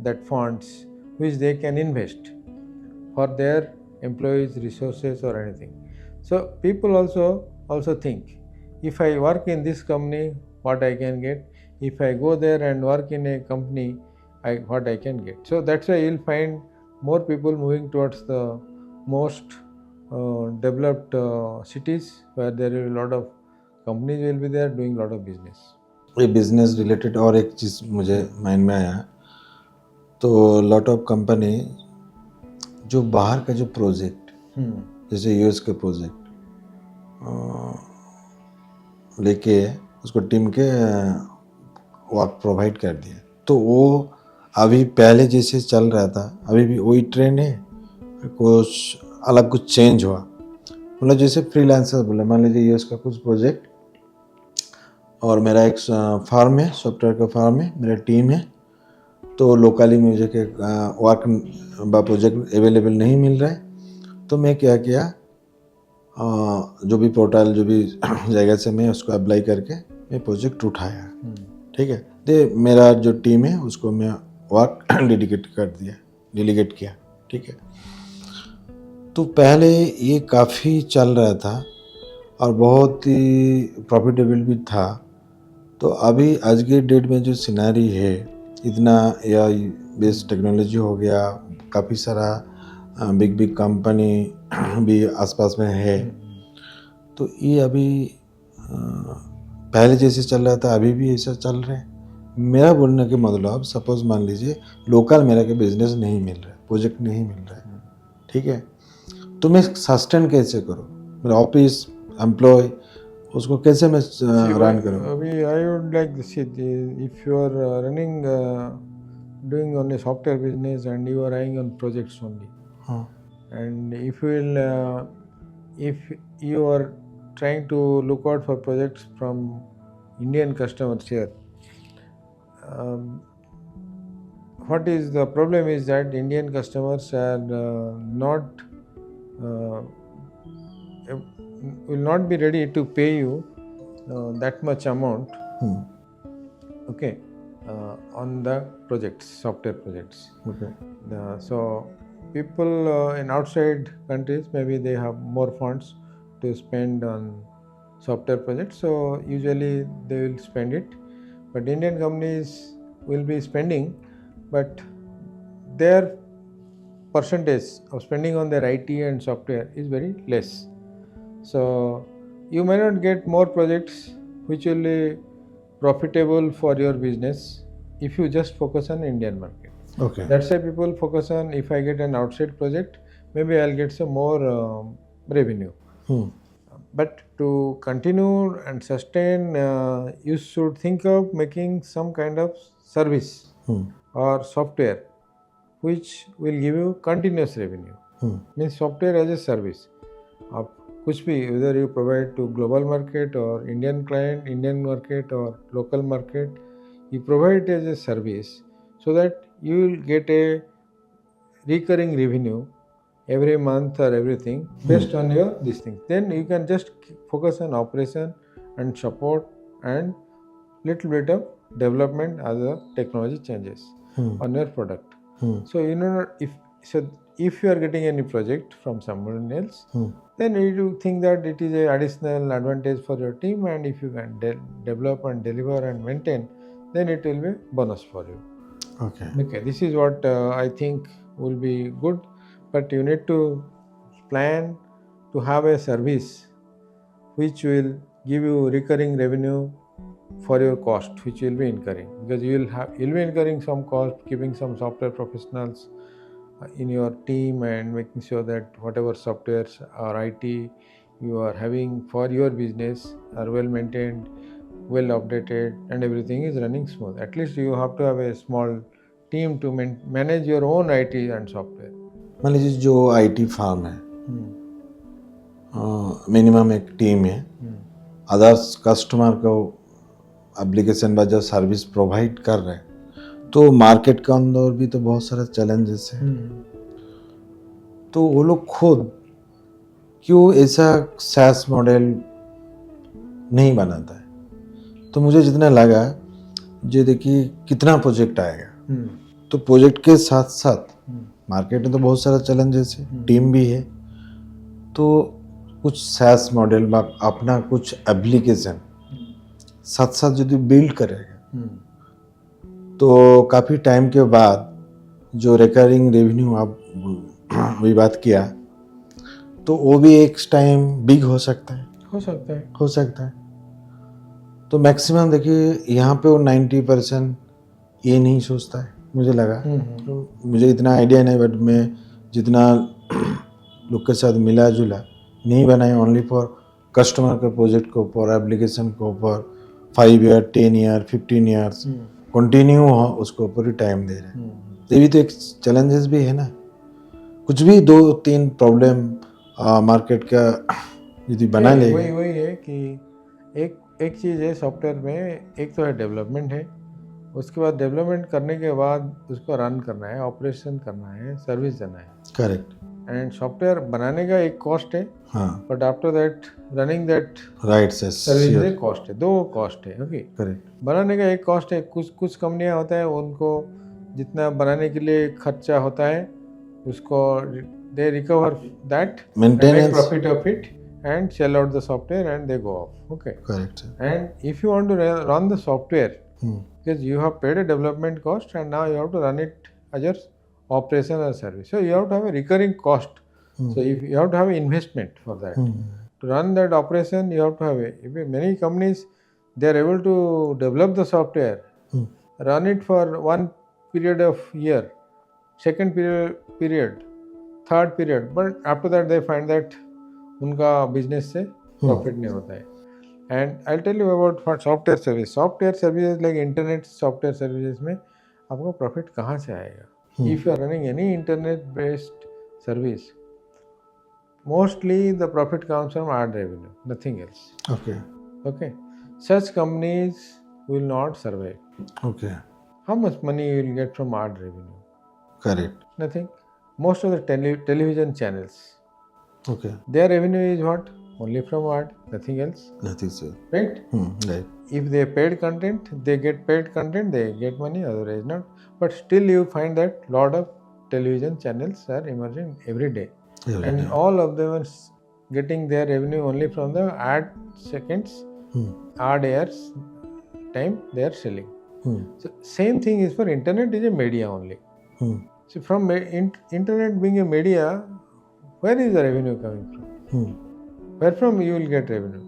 that funds which they can invest for their employees, resources, or anything. So people also think, if I work in this company, what I can get. If I go there and work in a company, what I can get. So that's why you'll find more people moving towards the most developed cities where there are a lot of companies will be there doing a lot of business. ये business related और एक चीज़ मुझे mind में आया, तो lot of company जो बाहर का जो प्रोजेक्ट, जैसे यूएस के प्रोजेक्ट लेके उसको टीम के वर्क प्रोवाइड कर दिया, तो वो अभी पहले जैसे चल रहा था अभी भी वही ट्रेंड है, कुछ अलग कुछ चेंज हुआ? मतलब जैसे फ्रीलांसर बोले, मान लीजिए यूएस का कुछ प्रोजेक्ट और मेरा एक फार्म है, सॉफ्टवेयर का फार्म है, मेरा टीम है, तो लोकली मुझे के वर्क बा प्रोजेक्ट अवेलेबल नहीं मिल रहा है, तो मैं क्या किया, जो भी पोर्टल जो भी जगह से मैं उसको अप्लाई करके मैं प्रोजेक्ट उठाया, ठीक है, तो मेरा जो टीम है उसको मैं वर्क डेलीगेट किया, ठीक है। तो पहले ये काफ़ी चल रहा था और बहुत ही प्रॉफिटेबल भी था। तो अभी आज के डेट में जो सिनेरियो है, इतना या बेस्ट टेक्नोलॉजी हो गया, काफ़ी सारा बिग कंपनी भी आसपास में है, तो ये अभी पहले जैसे चल रहा था अभी भी ऐसा चल रहा है। मेरा बोलने के मतलब, सपोज मान लीजिए लोकल मेरा के बिजनेस नहीं मिल रहा है, प्रोजेक्ट नहीं मिल रहा है, ठीक है, तो मैं सस्टेन कैसे करूँ? मेरा ऑफिस एम्प्लॉय उसको कैसे मैं रन करूँ? अभी I would like this, if you are running doing only software business and you are eyeing on projects only, and if you are trying to look out for projects from Indian customers here, what is the problem is that Indian customers are not will not be ready to pay you that much amount, okay, on the projects, software projects. Okay. So people in outside countries, maybe they have more funds to spend on software projects, so usually they will spend it, but Indian companies will be spending, but their percentage of spending on their IT and software is very less. So you may not get more projects which will be profitable for your business if you just focus on Indian market. Okay. That's why people focus on, if I get an outside project, maybe I'll get some more revenue. Hmm. But to continue and sustain, you should think of making some kind of service Hmm. or software which will give you continuous revenue. Hmm. Means software as a service. आप कुछ भी, whether you provide to global market or Indian client, Indian market or local market, you provide it as a service so that you will get a recurring revenue every month or everything based on your this thing. Then you can just focus on operation and support and little bit of development as the technology changes on your product. Hmm. So if you are getting any project from someone else, Hmm. then you think that it is a additional advantage for your team, and if you can develop and deliver and maintain, then it will be bonus for you. Okay. Okay, this is what I think will be good, but you need to plan to have a service which will give you recurring revenue for your cost, which you will be incurring, because you'll be incurring some cost, keeping some software professionals in your team and making sure that whatever softwares or IT you are having for your business are well maintained, well updated, and everything is running smooth. At least you have to have a small team to manage your own IT and software. मान लीजिए जो IT farm है, minimum एक team है, others customer को application বা जो service provide कर रहे हैं, तो मार्केट के अंदर भी तो बहुत सारे चैलेंजेस हैं। तो वो लोग खुद क्यों ऐसा SaaS मॉडल नहीं बनाता है? तो मुझे जितना लगा, जो देखिए कितना प्रोजेक्ट आएगा, तो प्रोजेक्ट के साथ साथ मार्केट में तो बहुत सारा चैलेंजेस है, टीम भी है, तो कुछ SaaS मॉडल में अपना कुछ एप्लीकेशन साथ साथ यदि बिल्ड करेगा, तो काफ़ी टाइम के बाद जो रिकरिंग रेवेन्यू आप वही बात किया, तो वो भी एक टाइम बिग हो सकता है। तो मैक्सिमम देखिए यहाँ पे वो 90% ये नहीं सोचता है, मुझे लगा। तो मुझे इतना आइडिया नहीं, बट मैं जितना लोग के साथ मिला जुला, नहीं बनाए ओनली फॉर कस्टमर के प्रोजेक्ट के ऊपर, एप्लीकेशन के ऊपर 5 ईयर 10 ईयर 15 ईयर्स कंटिन्यू हो, उसके ऊपर ही टाइम दे रहे हैं। तो ये भी तो एक चैलेंजेस भी है ना। कुछ भी 2-3 प्रॉब्लम मार्केट का यदि बना लेगा, वही है कि एक चीज़ है सॉफ्टवेयर में, एक तो है डेवलपमेंट है, उसके बाद डेवलपमेंट करने के बाद उसको रन करना है, ऑपरेशन करना है, सर्विस देना है। करेक्ट। एंड सॉफ्टवेयर बनाने का एक कॉस्ट है, हाँ, but after that running that right service में कॉस्ट है, 2 कॉस्ट है। Okay, correct. बनाने का एक कॉस्ट है, कुछ कंपनियां होता है उनको जितना बनाने के लिए खर्चा होता है उसको they recover that, maintenance, profit of it and sell out the software and they go off. Okay. Correct. And if you want to run the software, because you have paid a development cost and now you have to run it as your operation or service. So you have to have a recurring cost. So if you have to have investment for that. To run that operation, you have to have many companies, they are able to develop the software, run it for one period of year, second period, third period, but after that they find that उनका business से profit नहीं होता है। And I tell you about for software services like internet software services में आपको profit कहाँ से आएगा? If you are running any internet based service, mostly the profit comes from ad revenue, nothing else. Okay, such companies will not survive. Okay, how much money you will get from ad revenue? Correct, nothing. Most of the television channels, okay, their revenue is what? Only from ad, nothing else. nothing, sir. Right? Right. If they paid content, they get paid content, they get money, otherwise not. But still you find that lot of television channels are emerging every day. And all of them are getting their revenue only from the ad seconds, ad airs time they are selling. So same thing is for internet, is a media only. So from internet being a media, where is the revenue coming from? Where from you will get revenue?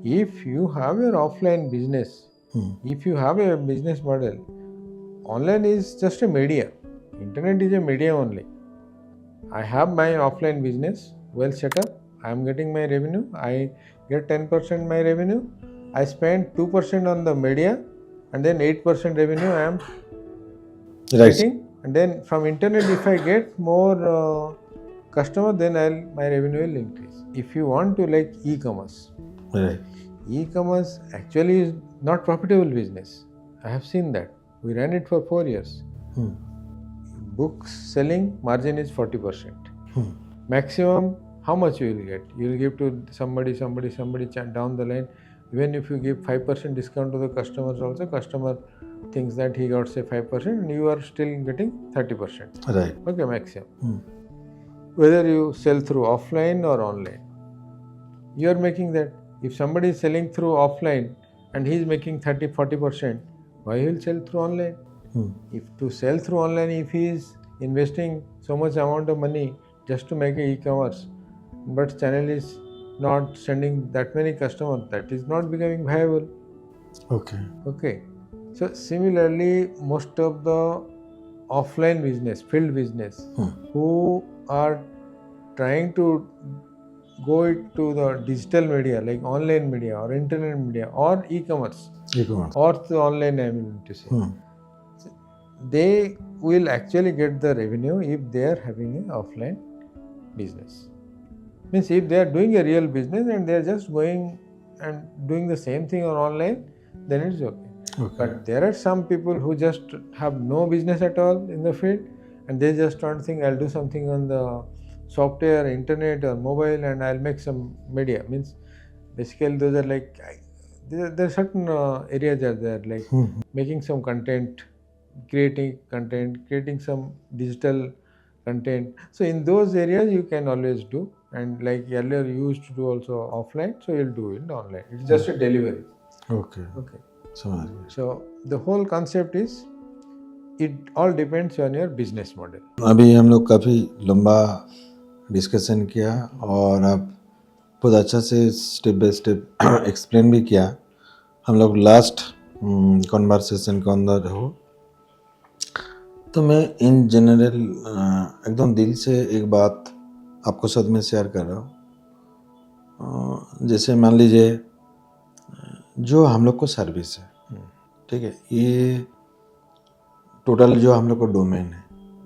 If you have your offline business, if you have a business model, online is just a media. Internet is a media only. I have my offline business well set up. I am getting my revenue. I get 10% my revenue. I spend 2% on the media, and then 8% revenue I am Right. getting. And then from internet, if I get more customer, then my revenue will increase. If you want to like e-commerce, Right. e-commerce actually is not profitable business. I have seen that. We ran it for 4 years. Books selling margin is 40%. Maximum, how much you will get? You will give to somebody down the line. Even if you give 5% discount to the customers also, customer thinks that he got say 5% and you are still getting 30%. Right. Okay, maximum. Whether you sell through offline or online, you are making that. If somebody is selling through offline and he is making 30-40%, why he will sell through online? If to sell through online, if he is investing so much amount of money just to make a e-commerce, but channel is not sending that many customers, that is not becoming viable. Okay. So similarly, most of the offline business, field business, who are trying to go to the digital media like online media or internet media or e-commerce or the online, I mean to say, they will actually get the revenue if they are having an offline business. Means if they are doing a real business and they are just going and doing the same thing on online, then it's okay. But there are some people who just have no business at all in the field and they just don't think I'll do something on the software, internet or mobile and I'll make some media. Means basically those are like, there are certain areas are there like making some content, creating some digital content. So in those areas you can always do, and like earlier you used to do also offline, so you'll do it online. It's just a delivery. Okay. So the whole concept is, it all depends on your business model. अभी हम लोग काफ़ी लंबा discussion किया और आप बहुत अच्छा से स्टेप बाय स्टेप एक्सप्लेन भी किया. हम लोग लास्ट कॉन्वर्सेशन के अंदर हो, तो मैं इन जनरल एकदम दिल से एक बात आपको साथ में शेयर कर रहा हूँ. जैसे मान लीजिए जो हम लोग को सर्विस है, ठीक है, ये टोटल जो हम लोग को डोमेन है,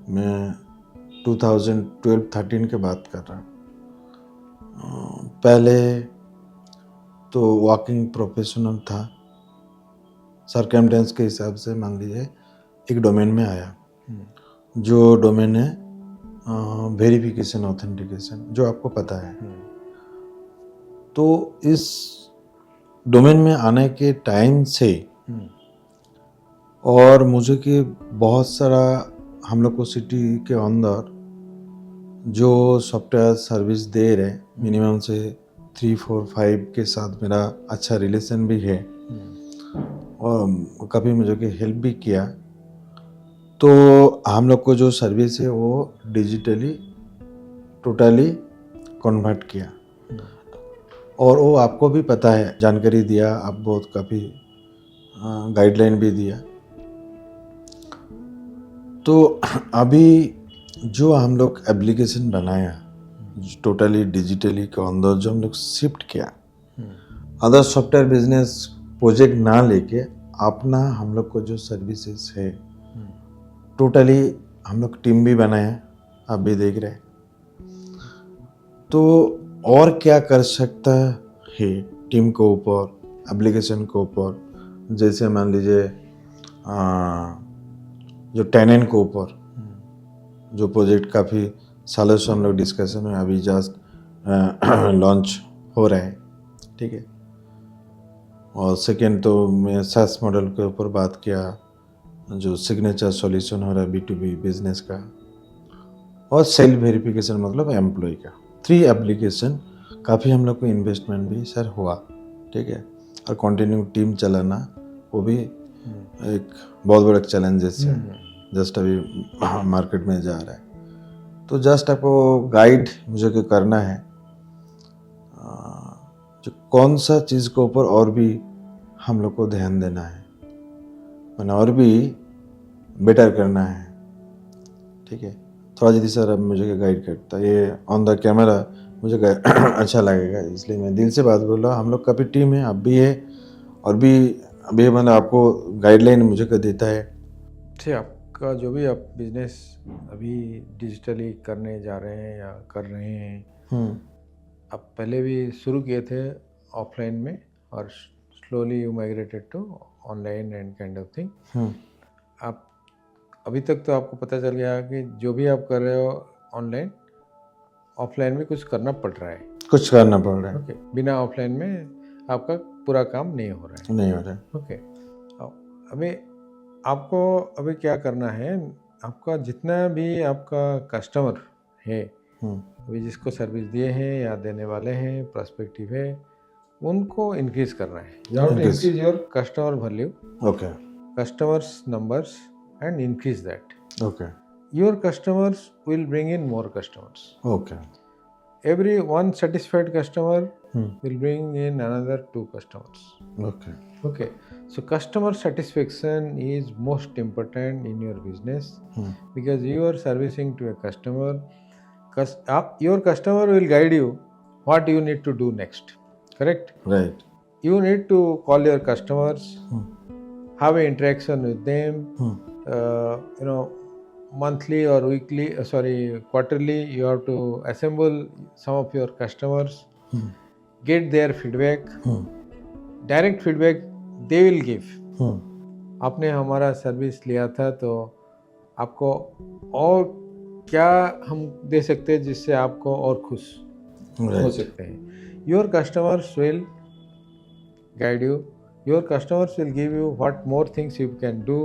मैं 2012-13 के बात कर रहा हूँ. पहले तो वर्किंग प्रोफेशनल था, सर्कमस्टेंस के हिसाब से मान लीजिए एक डोमेन में आया, जो डोमेन है वेरिफिकेशन ऑथेंटिकेशन, जो आपको पता है. तो इस डोमेन में आने के टाइम से और मुझे कि बहुत सारा हम लोग को सिटी के अंदर जो सॉफ्टवेयर सर्विस दे रहे, मिनिमम से 3-4-5 के साथ मेरा अच्छा रिलेशन भी है और कभी मुझे कि हेल्प भी किया. तो हम लोग को जो सर्विस है वो डिजिटली टोटली कन्वर्ट किया और वो आपको भी पता है, जानकारी दिया, आप बहुत काफ़ी गाइडलाइन भी दिया. तो अभी जो हम लोग एप्लीकेशन बनाया टोटली डिजिटली के अंदर, जो हम लोग शिफ्ट किया, अदर सॉफ्टवेयर बिजनेस प्रोजेक्ट ना लेके अपना हम लोग को जो सर्विसेज है टोटली हम लोग टीम भी बनाया, आप भी देख रहे हैं. तो और क्या कर सकता है टीम के ऊपर, एप्लीकेशन के ऊपर, जैसे मान लीजिए जो टेनेंट के ऊपर जो प्रोजेक्ट काफ़ी सालों से हम लोग डिस्कशन में अभी जस्ट लॉन्च हो रहा है, ठीक है. और सेकेंड तो मैं सास मॉडल के ऊपर बात किया, जो सिग्नेचर सॉल्यूशन हो रहा है B2B बिजनेस का, और सेल्फ वेरिफिकेशन मतलब एम्प्लॉय का. 3 एप्लीकेशन काफ़ी हम लोग को इन्वेस्टमेंट भी सर हुआ, ठीक है. और कंटिन्यू टीम चलाना वो भी एक बहुत बड़ा चैलेंजेस है, जस्ट अभी मार्केट में जा रहा है. तो जस्ट आपको गाइड मुझे करना है, जो कौन सा चीज़ के ऊपर और भी हम लोग को ध्यान देना है, मैंने और भी बेटर करना है, ठीक है। थोड़ा जल्दी सर अब मुझे गाइड करता, ये ऑन द कैमरा मुझे अच्छा लगेगा, इसलिए मैं दिल से बात बोल रहा हूँ। हम लोग का भी टीम है, आप भी है, और भी अभी मतलब आपको गाइडलाइन मुझे कर देता है। ठीक, आपका जो भी आप बिजनेस अभी डिजिटली करने जा रहे हैं या कर रहे हैं, आप पहले भी शुरू किए थे ऑफलाइन में और slowly you migrated to online and kind of thing. आप अभी तक तो आपको पता चल गया कि जो भी आप कर रहे हो ऑनलाइन, ऑफलाइन में कुछ करना पड़ रहा है, कुछ करना पड़ रहा है। ओके। बिना ऑफलाइन में आपका पूरा काम नहीं हो रहा है, नहीं हो रहा है। ओके। अभी आपको अभी क्या करना है, आपका जितना भी आपका कस्टमर है, अभी जिसको सर्विस दिए हैं या देने वाले हैं, प्रोस्पेक्टिव है, उनको इंक्रीज करना है। You have to increase your customer value, okay, customers numbers, and increase that. Okay, Your customers will bring in more customers. Okay, Every one satisfied customer will bring in another 2 customers. Okay, Okay, so customer satisfaction is most important in your business because you are servicing to a customer. Your customer will guide you what you need to do next, correct? Right, You need to call your customers, have an interaction with them, monthly or weekly, quarterly, you have to assemble some of your customers, get their feedback, direct feedback they will give. आपने हमारा service लिया था तो आपको और क्या हम दे सकते हैं जिससे आपको और खुश हो सकते हैं। Your customers will guide you. Your customers will give you what more things you can do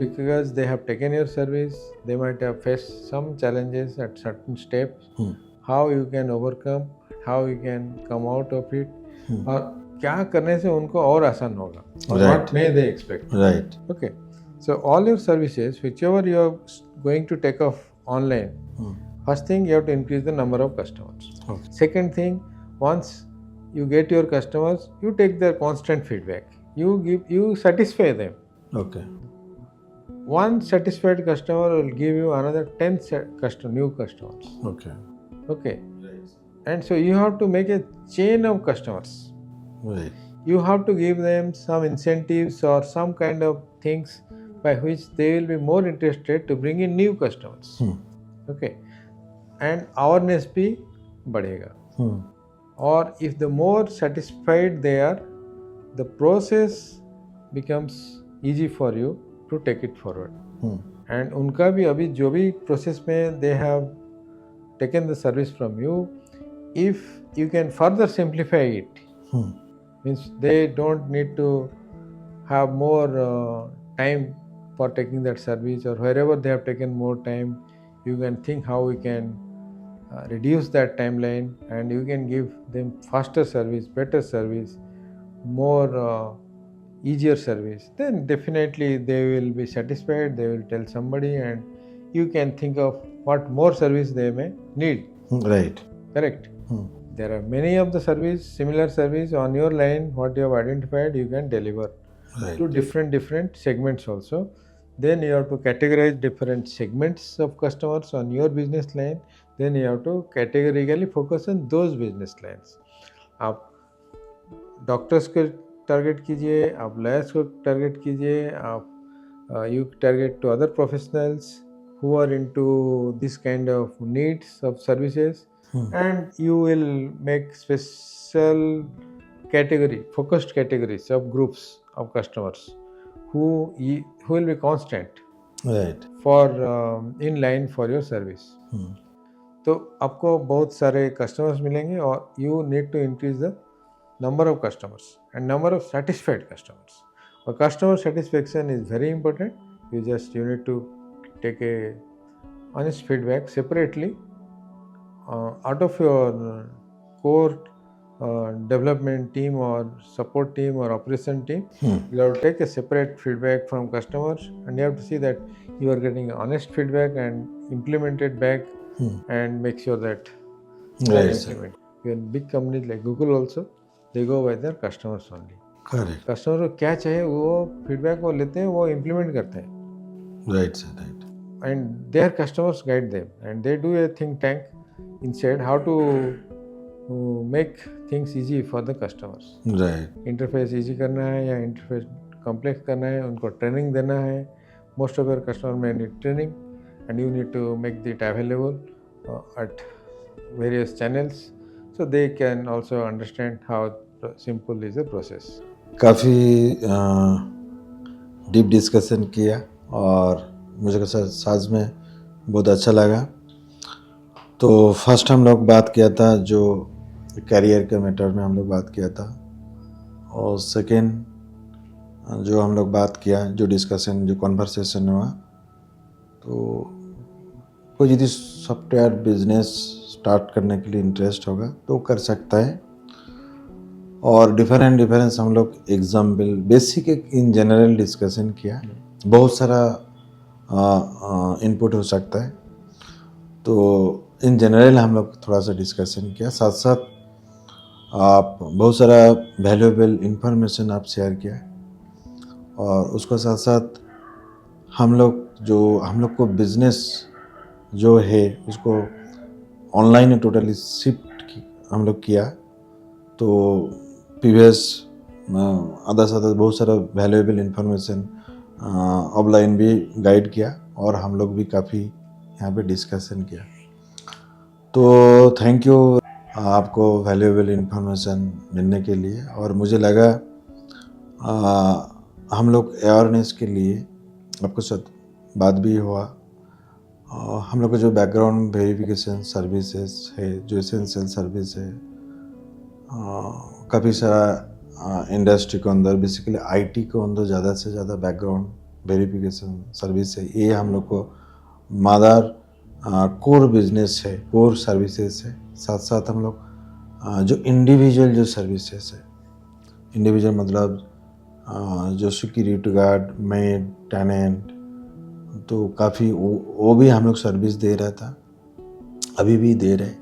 because they have taken your service. They might have faced some challenges at certain steps. How you can overcome, how you can come out of it, और क्या करने से उनको और आसान होगा। What may they expect? Right. Okay. So all your services, whichever you are going to take off online, first thing you have to increase the number of customers. Okay. Second thing, once you get your customers, you take their constant feedback. You satisfy them. Okay. One satisfied customer will give you another 10 new customers. Okay. Okay. And so you have to make a chain of customers. Right. You have to give them some incentives or some kind of things by which they will be more interested to bring in new customers. Okay. And awareness भी बढ़ेगा. Or if the more satisfied they are, the process becomes easy for you to take it forward. And उनका भी अभी जो भी process में they have taken the service from you, if you can further simplify it, means they don't need to have more time for taking that service, or wherever they have taken more time, you can think how we can reduce that timeline and you can give them faster service, better service, more easier service. Then definitely they will be satisfied, they will tell somebody, and you can think of what more service they may need. Right. Correct. There are many of the similar service on your line, what you have identified, you can deliver to different segments also. Then you have to categorize different segments of customers on your business line. Then you have to categorically focus on those business lines. आप doctors को target कीजिए, आप lawyers को target कीजिए, आप you target to other professionals who are into this kind of needs of services. And you will make special focused categories of groups of customers who will be constant, Right. for in line for your service. तो आपको बहुत सारे customers मिलेंगे और you need to increase the number of customers and number of satisfied customers. और customer satisfaction is very important. You need to take a honest feedback separately. Out of your core development team or support team or operation team, you have to take a separate feedback from customers, and you have to see that you are getting honest feedback and implement it back and make sure that Right, sir. implement. In big companies like Google also, they go by their customers only. Correct, customer को क्या चाहिए वो feedback वो लेते हैं, वो implement करते हैं. Right sir, right. And their customers guide them, and they do a think tank inside how to make things easy for the customers. Right, interface easy करना है या इंटरफेस कॉम्प्लेक्स करना है, उनको ट्रेनिंग देना है. मोस्ट ऑफ योर कस्टमर में need training and you need to make that available at various channels so they can also understand how simple is the process. काफ़ी डीप डिस्कशन किया और मुझे साथ में बहुत अच्छा लगा. तो फर्स्ट हम लोग बात किया था जो करियर के मैटर में हम लोग बात किया था, और सेकेंड जो हम लोग बात किया, जो डिस्कशन जो कॉन्वर्सेशन हुआ, तो कोई यदि सॉफ्टवेयर बिजनेस स्टार्ट करने के लिए इंटरेस्ट होगा तो कर सकता है. और डिफरेंस हम लोग एग्जाम्पल बेसिक एक इन जनरल डिस्कशन किया. बहुत सारा इनपुट हो सकता है, तो इन जनरल हम लोग थोड़ा सा डिस्कशन किया. साथ साथ आप बहुत सारा वैल्यूएबल इंफॉर्मेशन आप शेयर किया, और उसको साथ साथ हम लोग को बिजनेस जो है उसको ऑनलाइन टोटली शिफ्ट हम लोग किया. तो प्रीवियस आधा से बहुत सारा वैल्यूएबल इंफॉर्मेशन ऑफलाइन भी गाइड किया, और हम लोग भी काफ़ी यहाँ पे डिस्कशन किया. तो थैंक यू आपको वैल्यूएबल इंफॉर्मेशन मिलने के लिए. और मुझे लगा हम लोग अवेयरनेस के लिए आपको साथ बात भी हुआ. हम लोग का जो बैकग्राउंड वेरिफिकेशन सर्विसेज है, जो एसेंशियल सर्विस है, काफ़ी सारा इंडस्ट्री के अंदर बेसिकली आईटी के अंदर ज़्यादा से ज़्यादा बैकग्राउंड वेरिफिकेशन सर्विस है. ये हम लोग को मदर कोर बिजनेस है, कोर सर्विसेज है. साथ साथ हम लोग जो इंडिविजुअल जो सर्विसेज है, इंडिविजुअल मतलब जो सिक्योरिटी गार्ड, मेड, टेनेंट, तो काफ़ी वो भी हम लोग सर्विस दे रहा था, अभी भी दे रहे.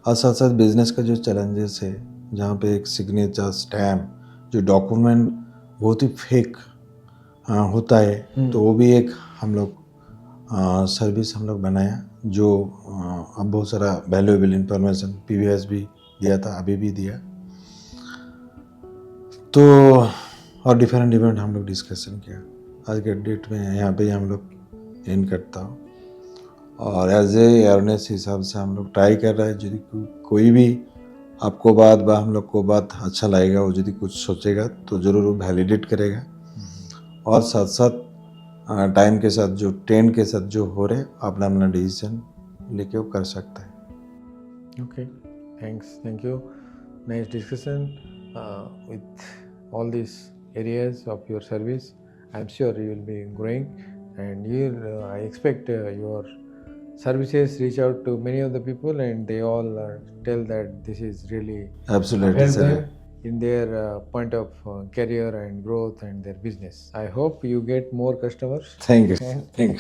और साथ साथ बिजनेस का जो चैलेंजेस है, जहाँ पे एक सिग्नेचर स्टैम्प जो डॉक्यूमेंट बहुत ही फेक होता है, तो वो भी एक हम लोग सर्विस हम लोग बनाया, जो अब बहुत सारा वैल्यूएबल इंफॉर्मेशन प्रीवियस भी दिया था, अभी भी दिया. तो और डिफरेंट हम लोग डिस्कशन किया. आज के डेट में यहाँ पे हम लोग एंड करता हूँ. और एज ए अवेयरनेस हिसाब से हम लोग ट्राई कर रहे हैं. यदि कोई भी आपको बात हम लोग को बात अच्छा लगेगा, वो यदि कुछ सोचेगा तो ज़रूर वो वैलिडेट करेगा. और साथ साथ टाइम के साथ जो ट्रेंड के साथ जो हो रहे, अपना डिसीजन लेके वो कर सकता है. Okay, thank you. Nice discussion with all these areas of your service. I'm sure you will be growing, and I expect your services reach out to many of the people, and they all tell that this is really Absolutely, help sir. them in their point of career and growth and their business. I hope you get more customers. Thank you.